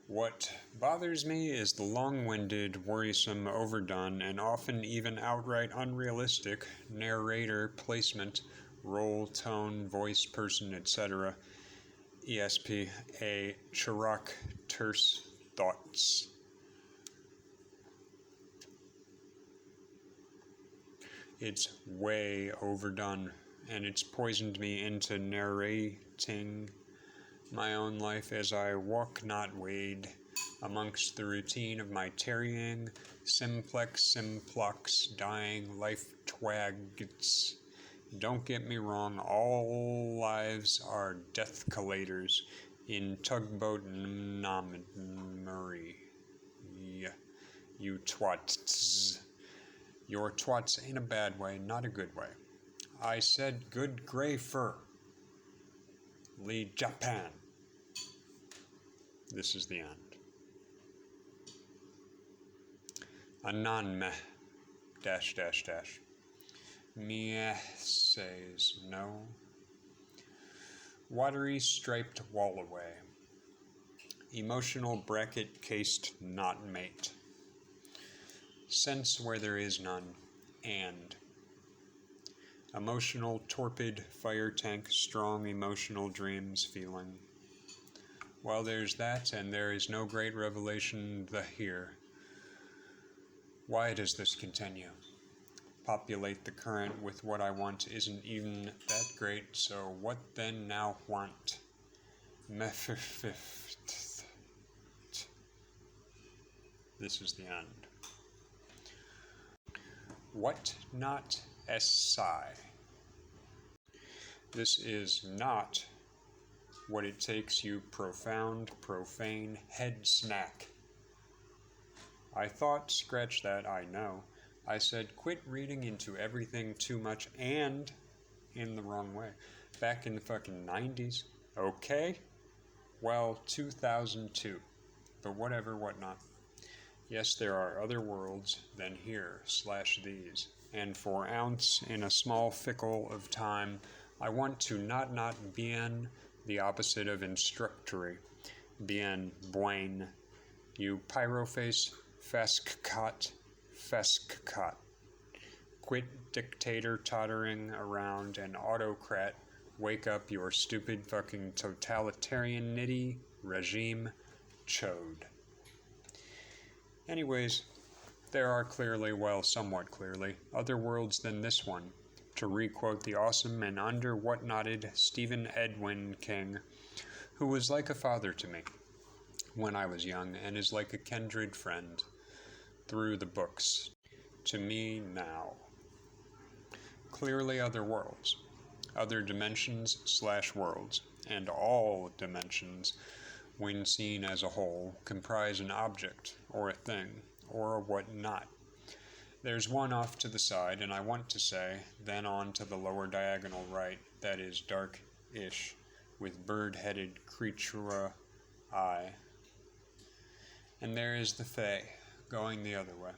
What bothers me is the long-winded, worrisome, overdone, and often even outright unrealistic narrator placement, role, tone, voice, person, etc. ESP, a Chirac terse thoughts. It's way overdone, and it's poisoned me into narrating my own life as I walk not wade amongst the routine of my tarrying, simplex, dying life twags. Don't get me wrong, all lives are death collators in tugboat nomery. You twats. Your twats in a bad way, not a good way. I said good gray fur. Lee Japan. This is the end. A non-meh, .. Meh says no. Watery striped wall away. Emotional bracket cased not mate. Sense where there is none, and Emotional, torpid, fire tank, strong emotional dreams feeling. Well, there's that, and there is no great revelation here. Why does this continue? Populate the current with what I want isn't even that great, so what then now want? This is the end. What not SI? This is not what it takes, you profound, profane head snack. I thought, scratch that, I know. I said quit reading into everything too much and in the wrong way. Back in the fucking 90s. Okay? Well, 2002. But whatever, whatnot. Yes, there are other worlds than here/these. And for ounce in a small fickle of time, I want to not bien the opposite of instructory. Bien buen. You pyroface, feskcot. Quit dictator tottering around an autocrat. Wake up your stupid fucking totalitarian nitty regime chode. Anyways, there are clearly, well, somewhat clearly, other worlds than this one, to requote the awesome and under-whatnotted Stephen Edwin King, who was like a father to me when I was young and is like a kindred friend through the books to me now. Clearly other worlds, other dimensions/worlds, and all dimensions, when seen as a whole, comprise an object, or a thing, or a what-not. There's one off to the side, and I want to say, then on to the lower diagonal right, that is dark-ish, with bird-headed creature eye. And there is the Fae, going the other way.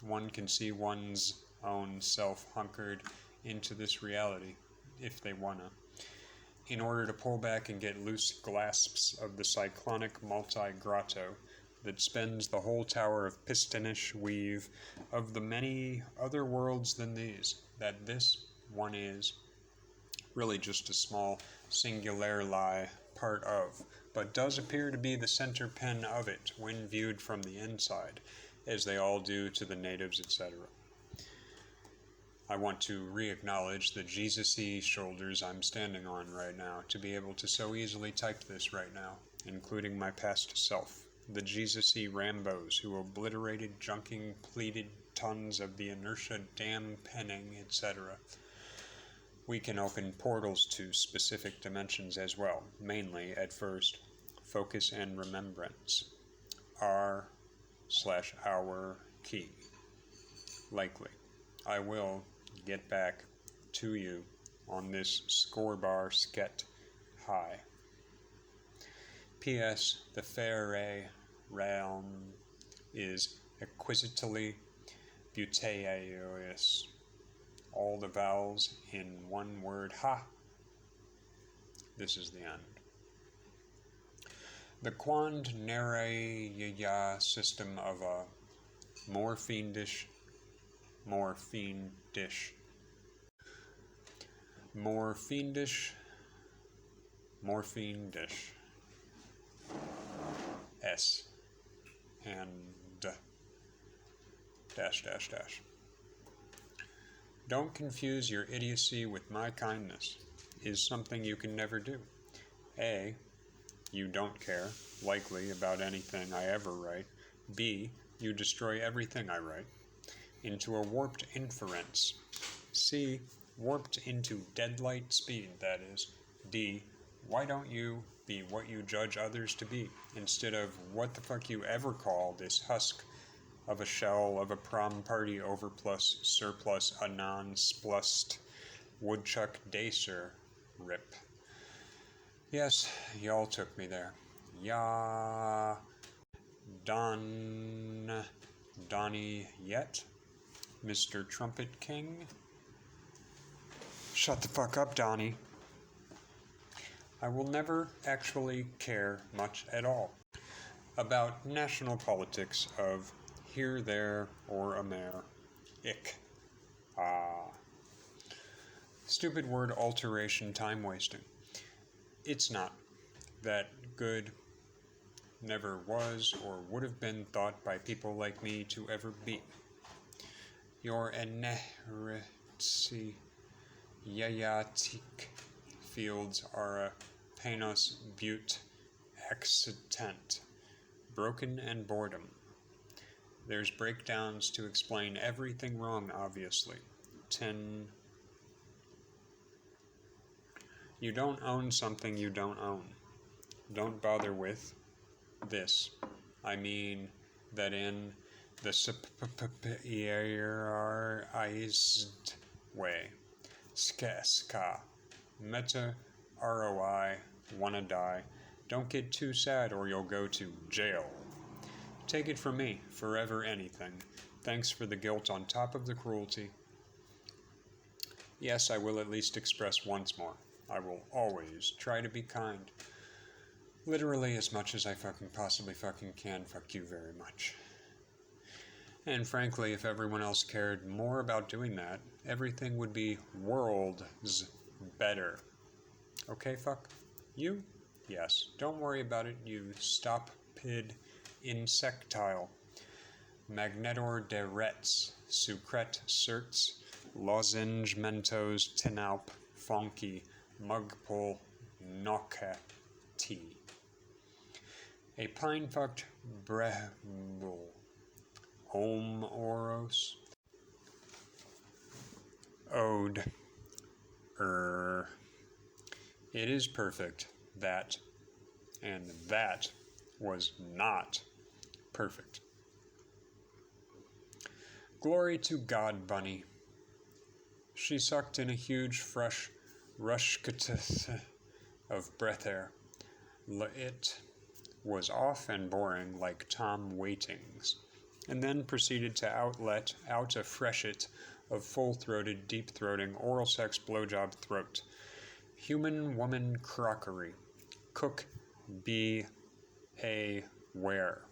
One can see one's own self hunkered into this reality, if they wanna, in order to pull back and get loose grasps of the cyclonic multi-grotto that spends the whole tower of pistonish weave of the many other worlds than these, that this one is really just a small singular lie part of, but does appear to be the center pin of it when viewed from the inside, as they all do to the natives, etc. I want to re-acknowledge the Jesus-y shoulders I'm standing on right now to be able to so easily type this right now, including my past self, the Jesus-y Rambos who obliterated junking pleated tons of the inertia dam penning, etc. We can open portals to specific dimensions as well, mainly, at first, focus and remembrance. R/our key. Likely. I will get back to you on this score bar sket high. P.S. The Faerie realm is exquisitely beauteous. All the vowels in one word. Ha! This is the end. The quand nere system of a more fiendish S and dash. Don't confuse your idiocy with my kindness, is something you can never do. A, you don't care, likely, about anything I ever write. B, you destroy everything I write into a warped inference. C, warped into deadlight speed, that is. D, why don't you be what you judge others to be, instead of what the fuck you ever call this husk of a shell of a prom party overplus surplus anon splust woodchuck dacer rip. Yes, y'all took me there. Ya Donnie yet? Mr. Trumpet King? Shut the fuck up, Donnie. I will never actually care much at all about national politics of here, there, or a mare. Ick. Ah. Stupid word alteration, time wasting. It's not. That good never was or would have been thought by people like me to ever be. Your inerrancy yayatic fields are a panos but accident, broken and boredom. There's breakdowns to explain everything wrong, obviously. 10. You don't own something you don't own. Don't bother with this. I mean that in the superiorized way. Ska. Meta ROI. Wanna die. Don't get too sad or you'll go to jail. Take it from me, forever anything. Thanks for the guilt on top of the cruelty. Yes, I will at least express once more. I will always try to be kind. Literally as much as I possibly can. Fuck you very much. And frankly, if everyone else cared more about doing that, everything would be worlds better. Okay, fuck? You? Yes. Don't worry about it, you stop-pid insectile. Magnetor de rets, sucret certs, lozenge mentos tenaup, fonky, mugpole, nockety. A pine-fucked bramble. Om oros. Ode. It is perfect, that. And that was not perfect. Glory to God, Bunny. She sucked in a huge, fresh rushkatith of breath air. It was off and boring like Tom Waitings, and then proceeded to out a freshet of full-throated, deep-throating, oral sex blowjob throat. Human-woman crockery. Cook be a ware.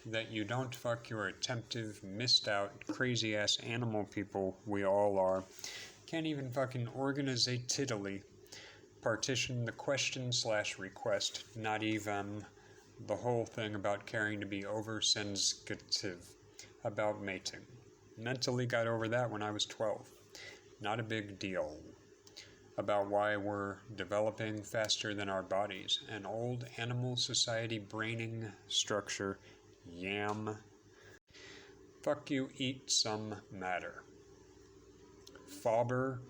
That you don't fuck your attemptive, missed-out, crazy-ass animal people we all are. Can't even fucking organizatedly partition the question/request, not even the whole thing about caring to be oversensitive about mating. Mentally got over that when I was 12. Not a big deal. About why we're developing faster than our bodies. An old animal society braining structure. Yam. Fuck you, eat some matter. Fauber.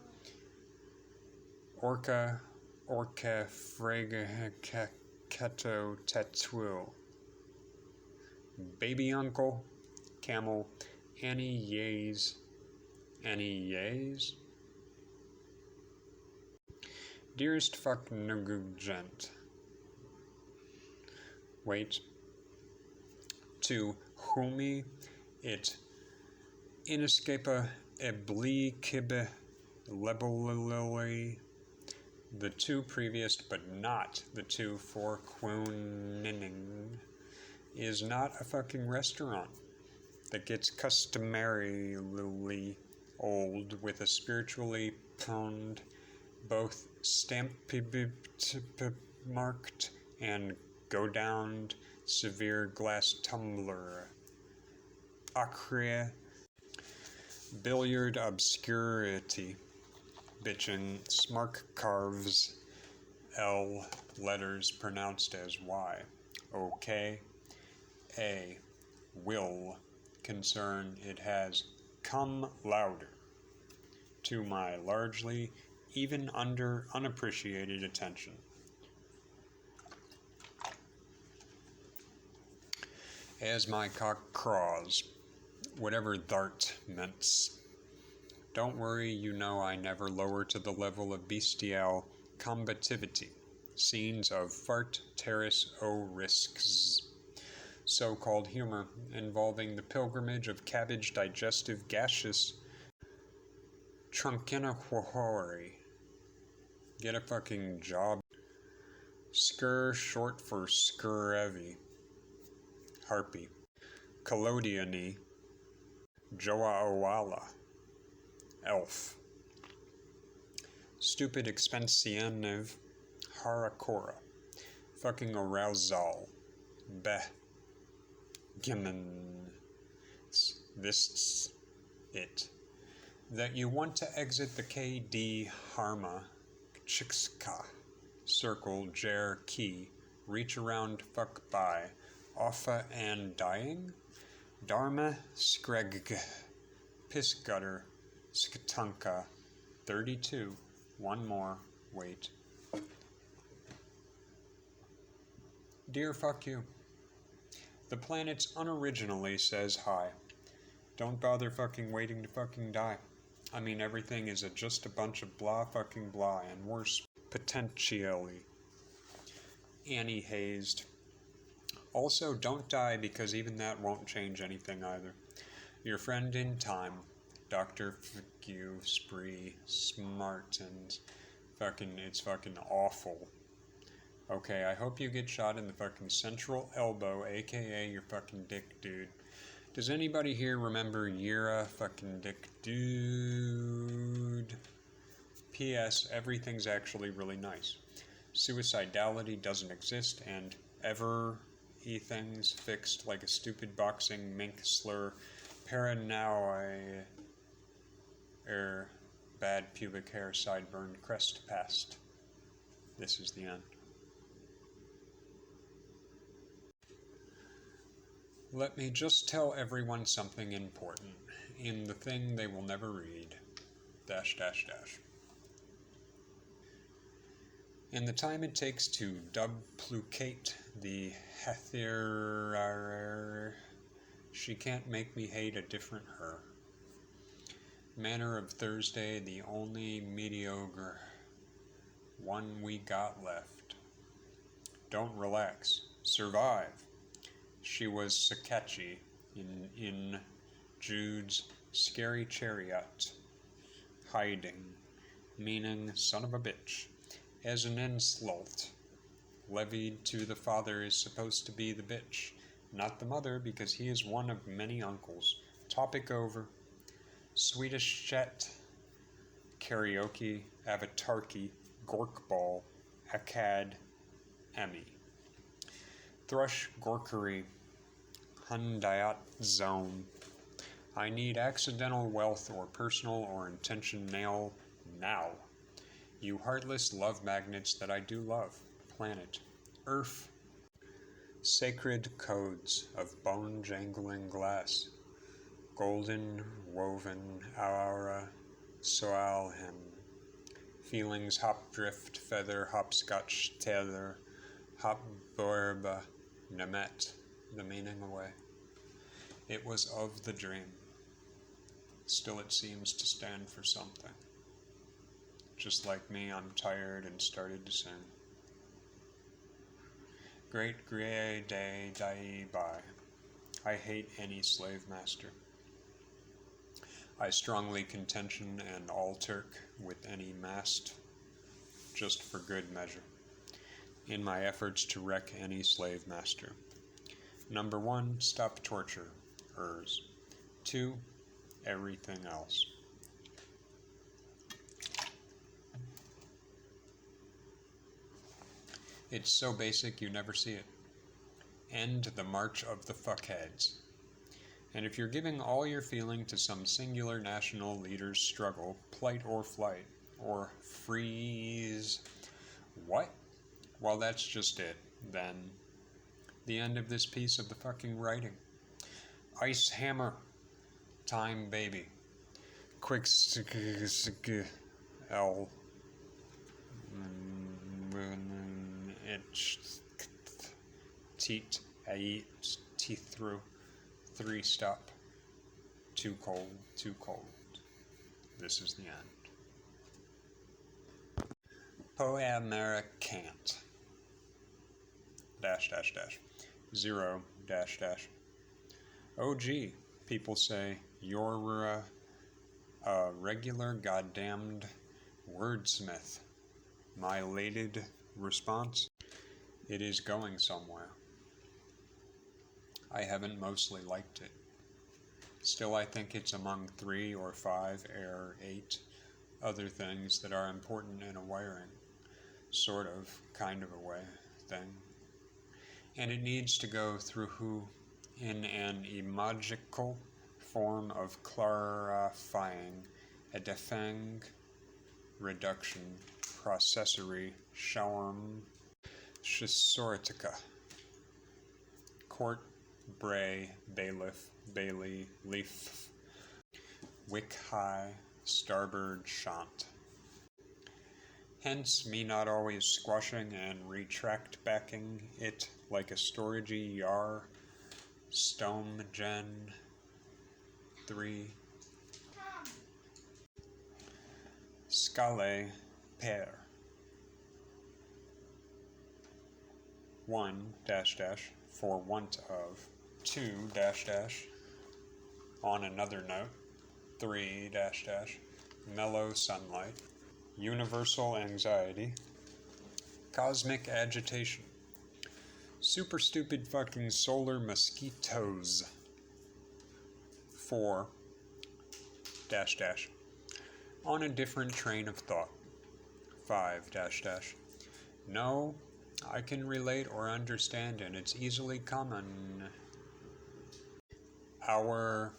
Orca frega keto tetu. Baby uncle. Camel. Annie Yays. Dearest fuck nugugent. Wait. To whommy it inescapa ebli kibbe lebelily. The two previous, but not the two for quooning, is not a fucking restaurant that gets customarily old with a spiritually pwned, both stamp-marked and go-downed severe glass tumbler. Acre billiard obscurity. Bitchin' smark carves L letters pronounced as Y. Okay. A. Will. Concern it has come louder to my largely even under unappreciated attention. As my cock craws, whatever thart meant. Don't worry, you know I never lower to the level of bestial combativity. Scenes of fart terrace o risks. So-called humor involving the pilgrimage of cabbage digestive gaseous Trunkinahori. Get a fucking job. Skur short for Skurevi. Harpy. Collodiony. Joaowala. Elf. Stupid expensive harakora. Fucking arousal. Beh. Gimen. This it. That you want to exit the KD Harma Chikska circle Jer Key, reach around fuck by, offa and dying? Dharma Skregg Piss Gutter Skatunka 32. One more. Wait. Dear fuck you. The planet unoriginally says hi. Don't bother fucking waiting to fucking die. I mean, everything is just a bunch of blah fucking blah, and worse, potentially. Annie hazed. Also, don't die, because even that won't change anything either. Your friend in time, Dr. F***you, Spree, Smart, and it's fucking awful. Okay, I hope you get shot in the fucking central elbow, aka your fucking dick, dude. Does anybody here remember Yira fucking dick, dude? P.S. Everything's actually really nice. Suicidality doesn't exist, and everything's fixed like a stupid boxing mink slur. Paranoia. Bad pubic hair, sideburn, crest past. This is the end. Let me just tell everyone something important in the thing they will never read. ... In the time it takes to duplicate the Hether, she can't make me hate a different her. Manner of Thursday, the only mediocre one we got left. Don't relax. Survive. She was Sakechi in Jude's Scary Chariot. Hiding, meaning son of a bitch. As an insult, levied to the father is supposed to be the bitch, not the mother, because he is one of many uncles. Topic over. Swedish Chet, Karaoke, Avatarki, Gorkball, Akkad, Emmy. Thrush, Gorkery, Hundayat Zone. I need accidental wealth or personal or intentional now. You heartless love magnets that I do love. Planet. Earth. Sacred codes of bone-jangling glass. Golden woven aura soalhem. Feelings hop drift feather hopscotch tether hop borba nemet. The meaning away. It was of the dream. Still it seems to stand for something. Just like me, I'm tired and started to sing. Great grey day die by. I hate any slave master. I strongly contention and all Turk with any mast, just for good measure, in my efforts to wreck any slave master. Number 1, stop torture. 2, everything else. It's so basic you never see it. End the march of the fuckheads. And if you're giving all your feeling to some singular national leader's struggle, plight or flight, or freeze, what? Well, that's just it, then. The end of this piece of the fucking writing. Ice hammer. Time baby. Quick L. Teat. Ait. Teeth through. 3 stop. Too cold. Too cold. This is the end. Poemericant. Dash. 0 dash. Oh gee, people say, you're a regular goddamned wordsmith. My elated response, it is going somewhere. I haven't mostly liked it. Still, I think it's among 3 or 5 or 8 other things that are important in a wiring, sort of, kind of a way thing. And it needs to go through who in an imagical form of clarifying, a defang reduction, processory, shawarm, schisortica, court, bray, bailiff, bailey, leaf, wick high, starboard shant. Hence me not always squashing and retract backing it like a storagey yar, stome gen 3, scale pair 1 dash dash for want of 2 dash dash on another note 3 dash dash mellow sunlight, universal anxiety, cosmic agitation, super stupid fucking solar mosquitoes 4 dash dash on a different train of thought 5 dash dash no, I can relate or understand, and it's easily common. Our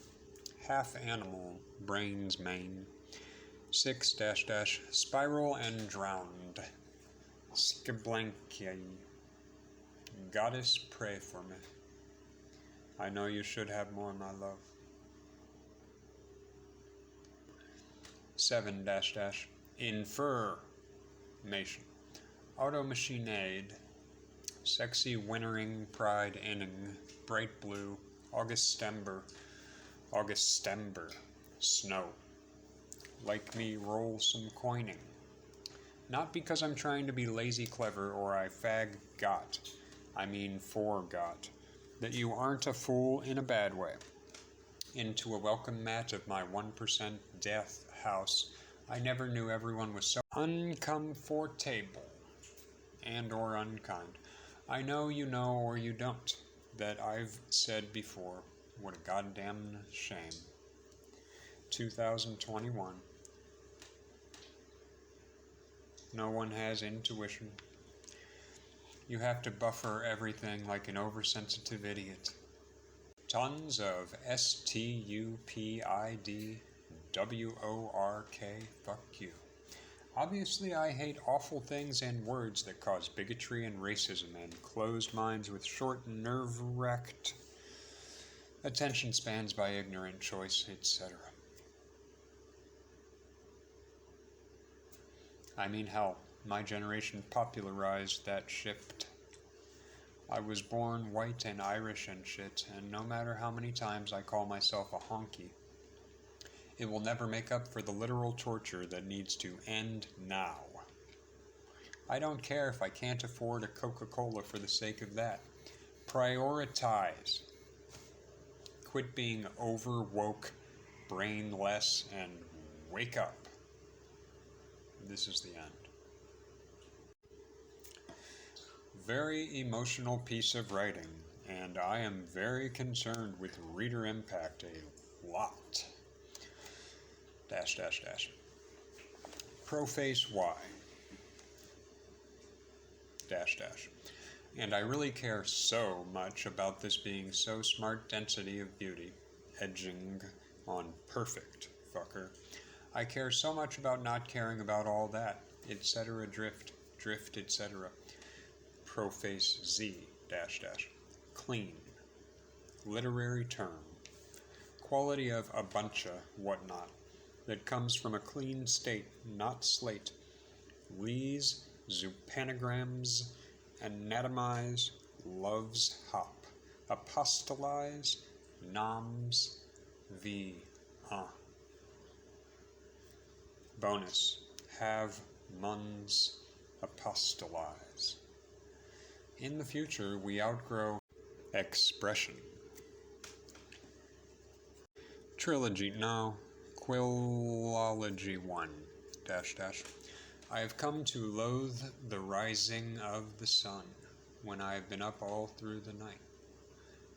half-animal brain's main 6 dash dash spiral and drowned. Skiblanky. Goddess, pray for me. I know you should have more, my love. 7 dash dash information. Automachinade. Sexy wintering pride inning. Bright blue. Augustember. Snow. Like me roll some coining. Not because I'm trying to be lazy clever or I I mean forgot, that you aren't a fool in a bad way. Into a welcome mat of my 1% death house, I never knew everyone was so uncomfortable and or unkind. I know you know or you don't, that I've said before, what a goddamn shame. 2021. No one has intuition. You have to buffer everything like an oversensitive idiot. Tons of STUPIDWORK, fuck you. Obviously, I hate awful things and words that cause bigotry and racism and closed minds with short, nerve-wracked attention spans by ignorant choice, etc. I mean, hell, my generation popularized that shit. I was born white and Irish and shit, and no matter how many times I call myself a honky, it will never make up for the literal torture that needs to end now. I don't care if I can't afford a Coca-Cola for the sake of that. Prioritize. Quit being over-woke, brainless, and wake up. This is the end. Very emotional piece of writing, and I am very concerned with reader impact a lot. Dash dash dash. Proface Y. Dash dash. And I really care so much about this being so smart density of beauty, edging on perfect, fucker. I care so much about not caring about all that, etc. drift, etc. Proface Z, dash dash. Clean. Literary term. Quality of a bunch of whatnot that comes from a clean state, not slate. Lees, zupanograms, anatomize, loves hop. Apostolize, noms, v, Bonus. Have, muns, apostolize. In the future, we outgrow expression. Trilogy, no. Quillology 1, dash dash. I have come to loathe the rising of the sun when I have been up all through the night.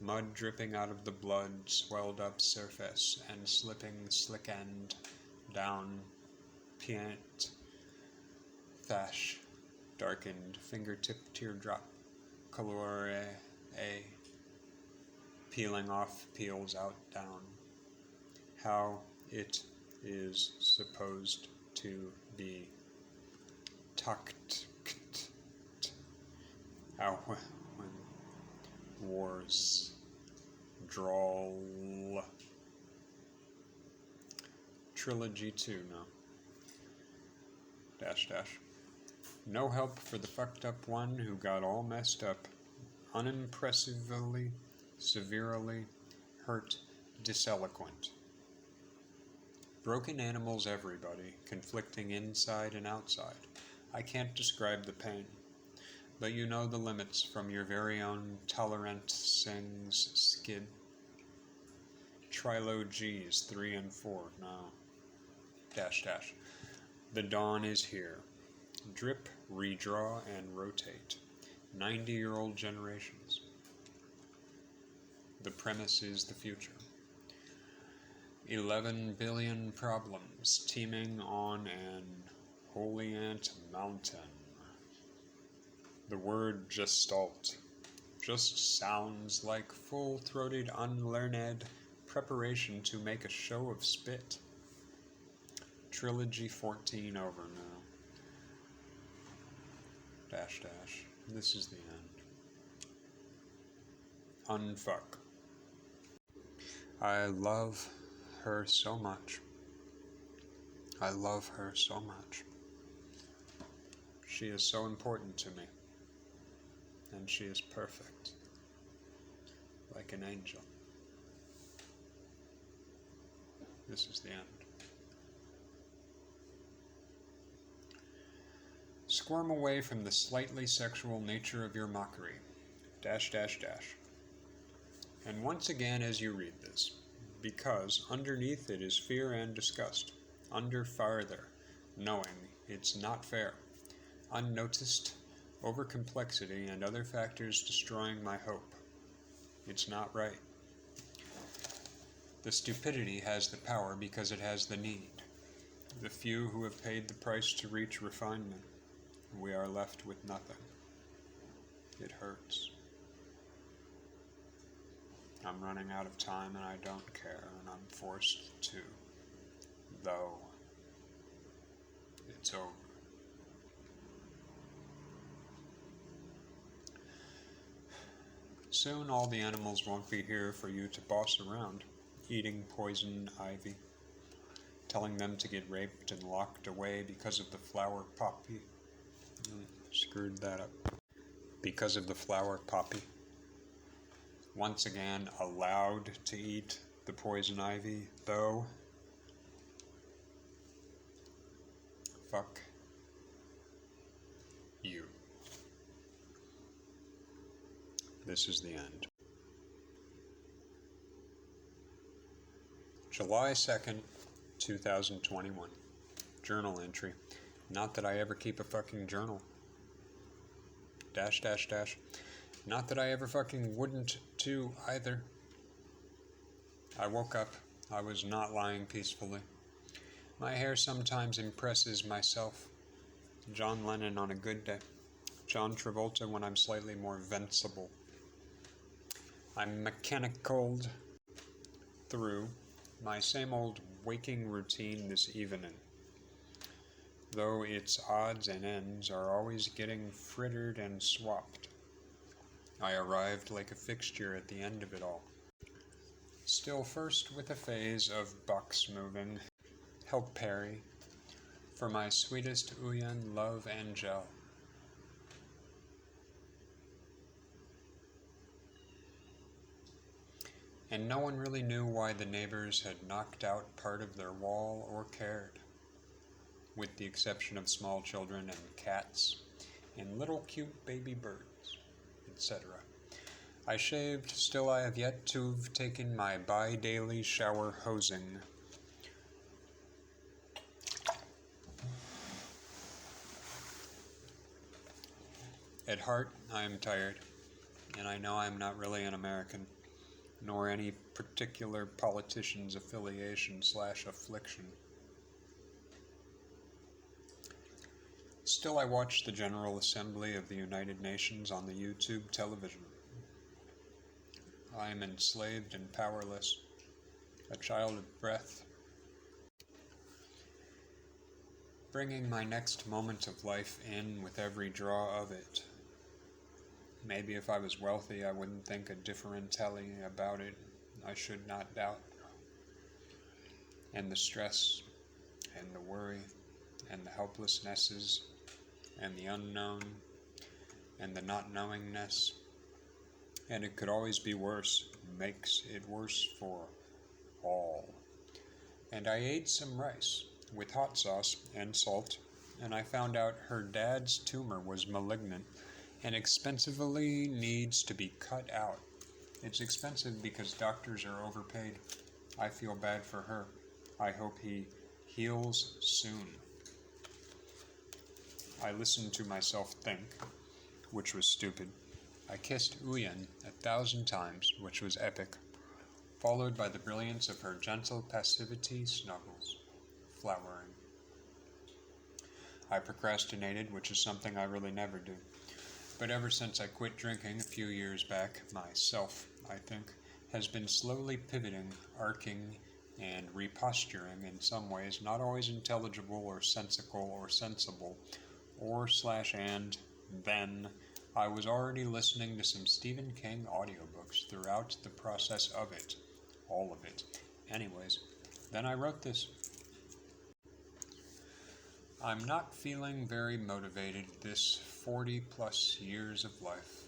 Mud dripping out of the blood, swelled up surface, and slipping slick end down piant, thash, darkened fingertip teardrop, color a, peeling off, peels out, down. How it is supposed to be tucked. How when wars drawl. Trilogy 2, no. Dash dash. No help for the fucked up one who got all messed up, unimpressively, severely hurt, diseloquent. Broken animals everybody, conflicting inside and outside. I can't describe the pain, but you know the limits from your very own tolerant sings skid. Trilogies 3 and 4, no. Dash dash. The dawn is here. Drip, redraw, and rotate. 90-year-old generations. The premise is the future. 11 billion problems teeming on an holy ant mountain. The word gestalt just sounds like full-throated, unlearned preparation to make a show of spit. Trilogy 14 over now. Dash dash. This is the end. Unfuck. I love her so much. I love her so much. She is so important to me. And she is perfect. Like an angel. This is the end. Squirm away from the slightly sexual nature of your mockery. Dash dash dash. And once again as you read this, because underneath it is fear and disgust, under farther, knowing it's not fair, unnoticed, over complexity and other factors destroying my hope. It's not right. The stupidity has the power because it has the need. The few who have paid the price to reach refinement, we are left with nothing. It hurts. I'm running out of time and I don't care, and I'm forced to, though it's over. Soon all the animals won't be here for you to boss around, eating poison ivy, telling them to get raped and locked away because of the flower poppy. Screwed that up. Because of the flower poppy. Once again, allowed to eat the poison ivy, though. Fuck you. This is the end. July 2nd, 2021. Journal entry. Not that I ever keep a fucking journal. Dash dash dash. Not that I ever fucking wouldn't too either. I woke up. I was not lying peacefully. My hair sometimes impresses myself. John Lennon on a good day. John Travolta when I'm slightly more invincible. I'm mechanicaled through my same old waking routine this evening, though its odds and ends are always getting frittered and swapped. I arrived like a fixture at the end of it all. Still first with a phase of box moving, help Perry, for my sweetest Uyan love Angel. And no one really knew why the neighbors had knocked out part of their wall or cared, with the exception of small children and cats and little cute baby birds, etc. I shaved, still I have yet to have taken my bi-daily shower hosing. At heart, I am tired, and I know I am not really an American, nor any particular politician's affiliation / affliction. Still, I watch the General Assembly of the United Nations on the YouTube television. I am enslaved and powerless, a child of breath, bringing my next moment of life in with every draw of it. Maybe if I was wealthy, I wouldn't think a differently about it. I should not doubt. And the stress, and the worry, and the helplessnesses, and the unknown, and the not knowingness, and it could always be worse, makes it worse for all. And I ate some rice with hot sauce and salt, and I found out her dad's tumor was malignant and expensively needs to be cut out. It's expensive because doctors are overpaid. I feel bad for her. I hope he heals soon. I listened to myself think, which was stupid. I kissed Uyen 1,000 times, which was epic, followed by the brilliance of her gentle passivity snuggles, flowering. I procrastinated, which is something I really never do. But ever since I quit drinking a few years back, myself, I think, has been slowly pivoting, arcing, and reposturing in some ways, not always intelligible or sensical or sensible, and then I was already listening to some Stephen King audiobooks throughout the process of it. All of it. Anyways, then I wrote this. I'm not feeling very motivated this 40 plus years of life.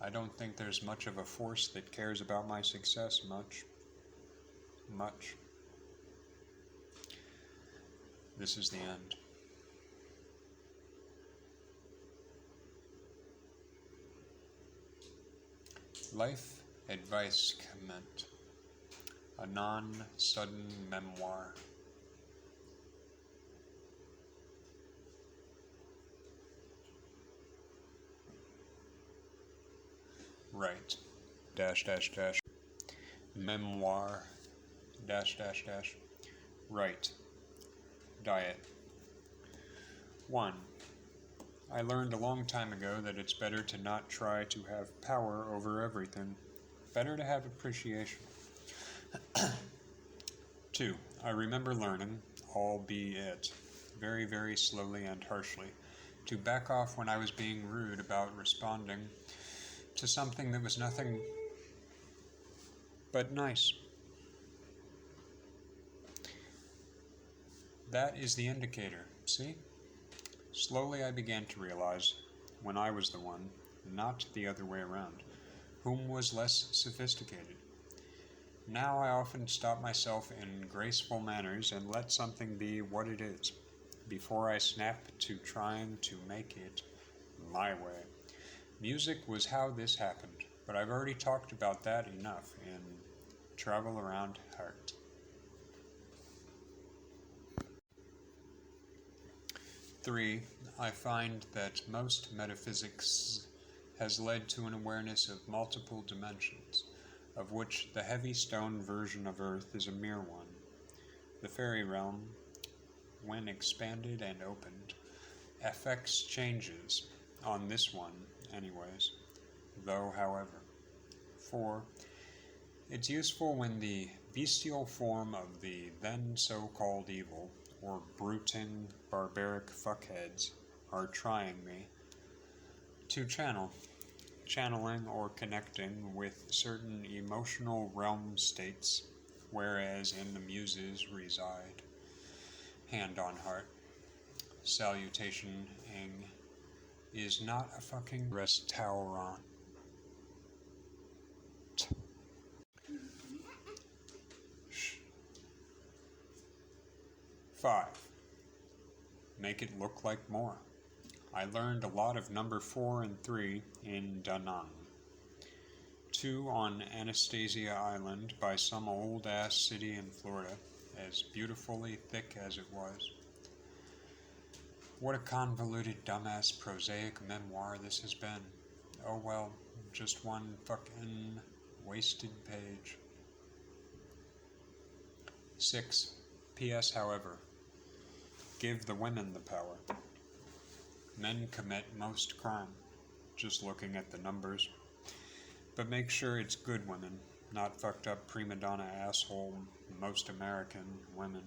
I don't think there's much of a force that cares about my success much. This is the end. Life advice comment. A non-sudden memoir. Right. Memoir. Right. Diet. 1. I learned a long time ago that it's better to not try to have power over everything. Better to have appreciation. 2. I remember learning, albeit very, very slowly and harshly, to back off when I was being rude about responding to something that was nothing but nice. That is the indicator, see? Slowly I began to realize, when I was the one, not the other way around, whom was less sophisticated. Now I often stop myself in graceful manners and let something be what it is, before I snap to trying to make it my way. Music was how this happened, but I've already talked about that enough in Travel Around Heart. 3. I find that most metaphysics has led to an awareness of multiple dimensions, of which the heavy stone version of Earth is a mere one. The fairy realm, when expanded and opened, affects changes, on this one, anyways, though, however. 4. It's useful when the bestial form of the then so-called evil, or bruting, barbaric fuckheads, are trying me to channeling or connecting with certain emotional realm states, whereas in the muses reside. Hand on heart. Salutation ing is not a fucking restaurant. 5. Make it look like more. I learned a lot of number 4 and 3 in Da Nang. 2 on Anastasia Island by some old-ass city in Florida, as beautifully thick as it was. What a convoluted, dumbass, prosaic memoir this has been. Oh well, just one fucking wasted page. 6. P.S. However, Give the women the power. Men commit most crime, just looking at the numbers. But make sure it's good women, not fucked up prima donna asshole most American women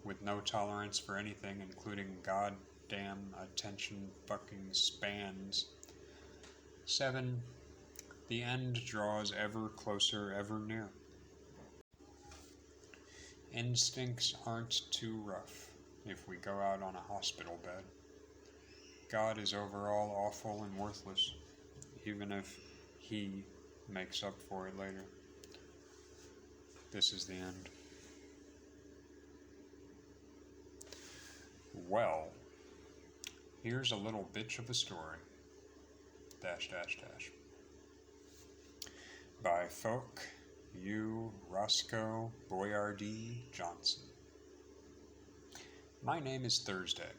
with no tolerance for anything, including goddamn attention fucking spans. 7. The end draws ever closer, ever near. Instincts aren't too rough if we go out on a hospital bed. God is overall awful and worthless, even if he makes up for it later. This is the end. Well, here's a little bitch of a story. ... By Folk U. Roscoe Boyardee Johnson. My name is Thursday.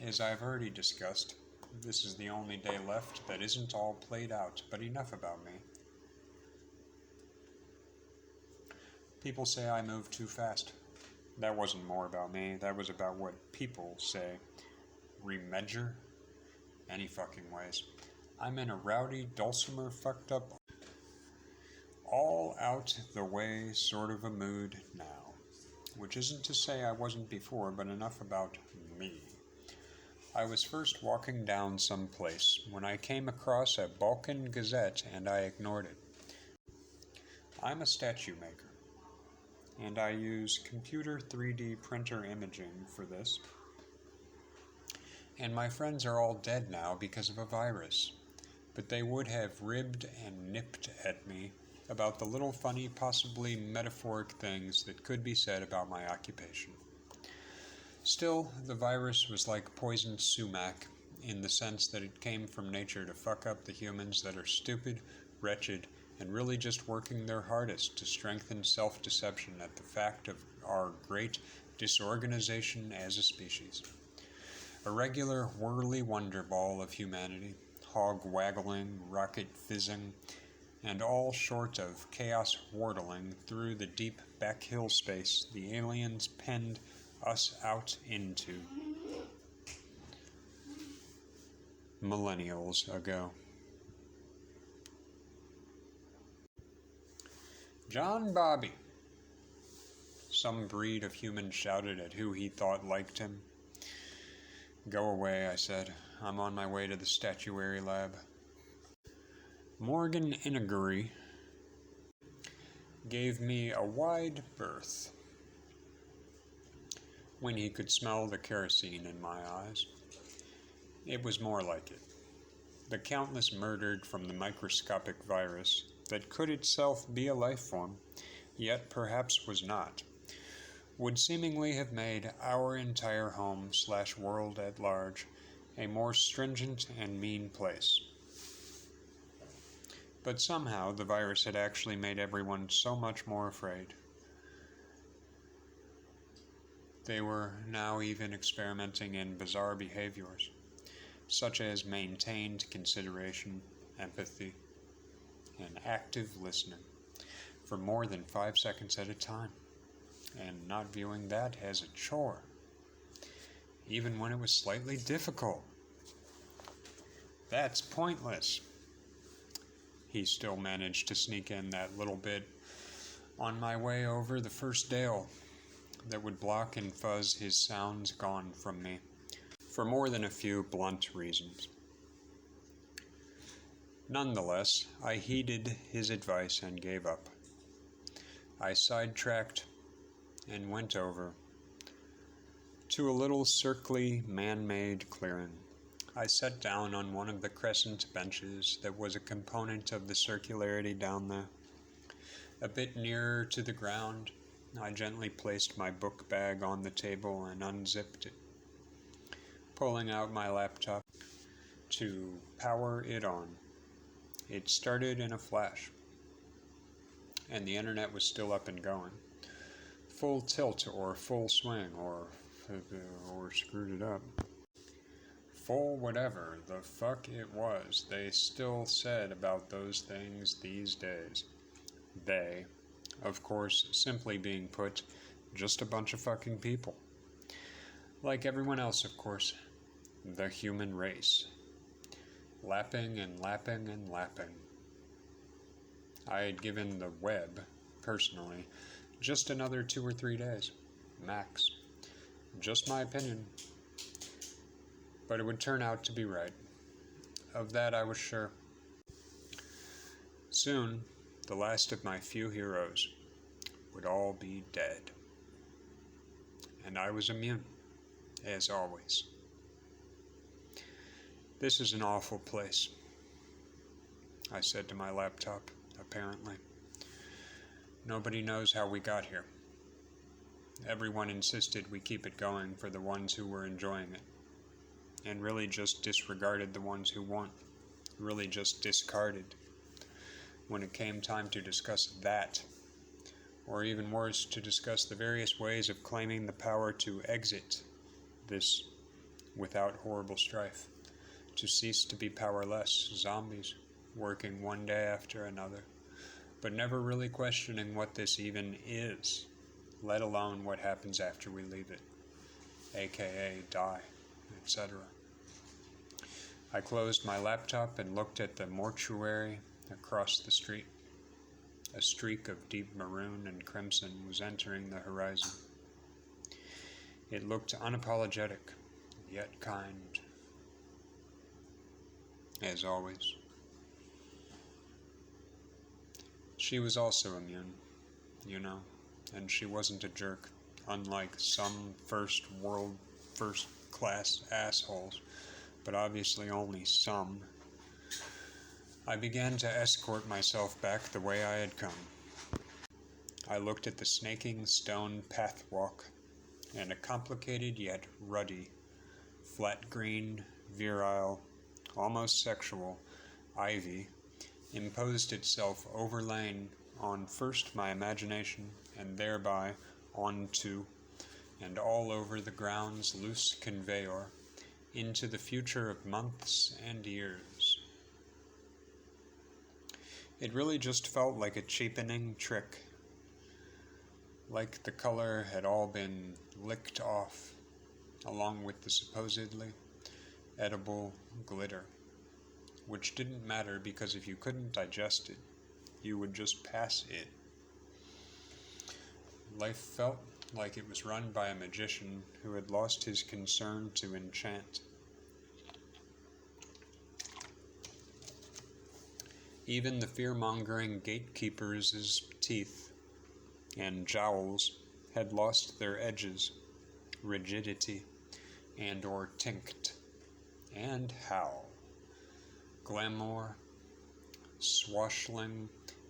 As I've already discussed, this is the only day left that isn't all played out, but enough about me. People say I move too fast. That wasn't more about me, that was about what people say. Remeasure? Any fucking ways. I'm in a rowdy, dulcimer, fucked up, all out the way sort of a mood now. Which isn't to say I wasn't before, but enough about me. I was first walking down some place when I came across a Balkan Gazette and I ignored it. I'm a statue maker, and I use computer 3D printer imaging for this. And my friends are all dead now because of a virus, but they would have ribbed and nipped at me about the little funny, possibly metaphoric things that could be said about my occupation. Still, the virus was like poisoned sumac, in the sense that it came from nature to fuck up the humans that are stupid, wretched, and really just working their hardest to strengthen self-deception at the fact of our great disorganization as a species. A regular whirly wonder ball of humanity, hog waggling, rocket fizzing, and all short of chaos wardling through the deep back hill space the aliens penned us out into millennials ago. John Bobby. Some breed of human shouted at who he thought liked him. Go away, I said. I'm on my way to the statuary lab. Morgan Inaguri gave me a wide berth when he could smell the kerosene in my eyes. It was more like it. The countless murdered from the microscopic virus that could itself be a life form, yet perhaps was not, would seemingly have made our entire home/world at large a more stringent and mean place. But somehow the virus had actually made everyone so much more afraid. They were now even experimenting in bizarre behaviors, such as maintained consideration, empathy, and active listening for more than 5 seconds at a time, and not viewing that as a chore, even when it was slightly difficult. That's pointless. He still managed to sneak in that little bit on my way over the first dale that would block and fuzz his sounds gone from me, for more than a few blunt reasons. Nonetheless, I heeded his advice and gave up. I sidetracked and went over to a little circly man-made clearing. I sat down on one of the crescent benches that was a component of the circularity down there. A bit nearer to the ground, I gently placed my book bag on the table and unzipped it, pulling out my laptop to power it on. It started in a flash, and the internet was still up and going. Full tilt or full swing or screwed it up. Full whatever the fuck it was they still said about those things these days. They, of course, simply being put, just a bunch of fucking people. Like everyone else, of course, the human race. Lapping and lapping and lapping. I had given the web, personally, just another 2 or 3 days, max. Just my opinion. But it would turn out to be right. Of that I was sure. Soon, the last of my few heroes would all be dead. And I was immune, as always. This is an awful place, I said to my laptop, apparently. Nobody knows how we got here. Everyone insisted we keep it going for the ones who were enjoying it, and really just disregarded the ones who weren't, really just discarded when it came time to discuss that, or even worse, to discuss the various ways of claiming the power to exit this without horrible strife, to cease to be powerless zombies, working one day after another, but never really questioning what this even is, let alone what happens after we leave it, aka die, etc. I closed my laptop and looked at the mortuary across the street. A streak of deep maroon and crimson was entering the horizon. It looked unapologetic, yet kind, as always. She was also immune, you know, and she wasn't a jerk, unlike some first-class assholes, but obviously only some. I began to escort myself back the way I had come. I looked at the snaking stone pathwalk, and a complicated yet ruddy, flat green, virile, almost sexual, ivy imposed itself overlaying on first my imagination, and thereby onto, and all over the ground's loose conveyor, into the future of months and years. It really just felt like a cheapening trick, like the color had all been licked off, along with the supposedly edible glitter, which didn't matter because if you couldn't digest it, you would just pass it. Life felt like it was run by a magician who had lost his concern to enchant. Even the fear-mongering gatekeepers' teeth and jowls had lost their edges, rigidity, and/or tinct. And how? Glamour, swashing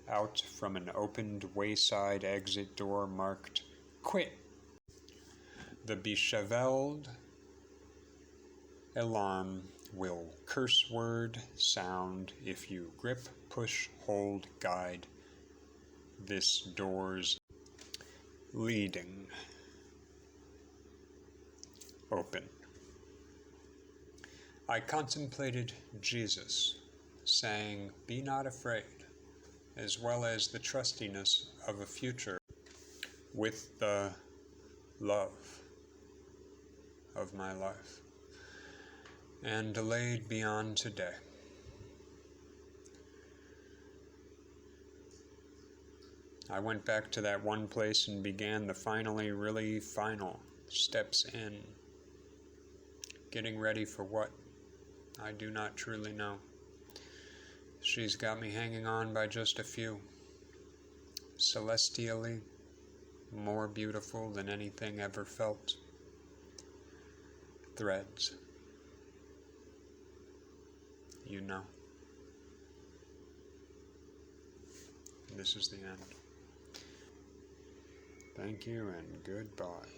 out from an opened wayside exit door marked "Quit." The becheveled alarm will curse word sound if you grip, push, hold, guide this door's leading open. I contemplated Jesus saying, "Be not afraid," as well as the trustiness of a future with the love of my life, and delayed beyond today. I went back to that one place and began the finally really final steps in. Getting ready for what? I do not truly know. She's got me hanging on by just a few. Celestially more beautiful than anything ever felt. Threads. You know. This is the end. Thank you and goodbye.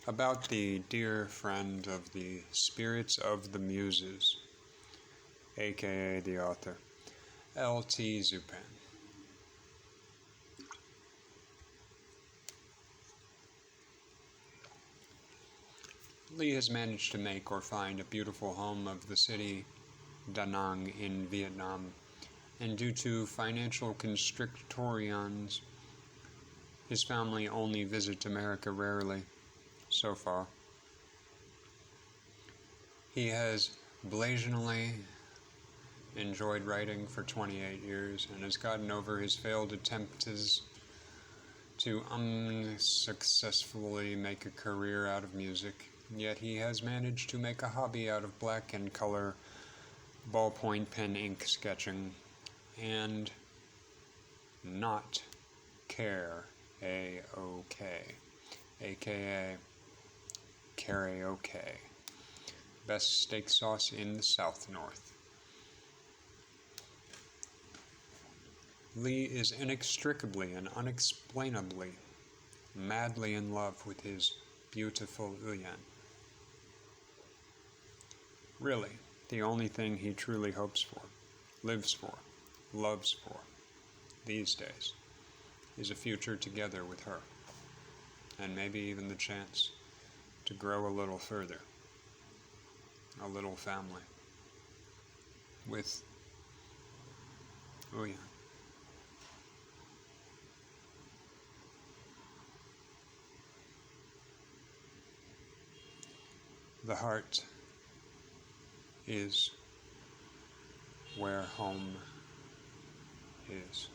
About the dear friend of the Spirits of the Muses, aka the author, L.T. Zupan. Lee has managed to make or find a beautiful home of the city Da Nang in Vietnam, and due to financial constrictions, his family only visit America rarely, so far. He has blazingly enjoyed writing for 28 years and has gotten over his failed attempts to unsuccessfully make a career out of music. Yet he has managed to make a hobby out of black and color ballpoint pen ink sketching and not care A-OK, aka karaoke. Best steak sauce in the South North. Lee is inextricably and unexplainably madly in love with his beautiful Uyan. Really, the only thing he truly hopes for, lives for, loves for, these days, is a future together with her, and maybe even the chance to grow a little further, a little family, with Uyan. The heart is where home is.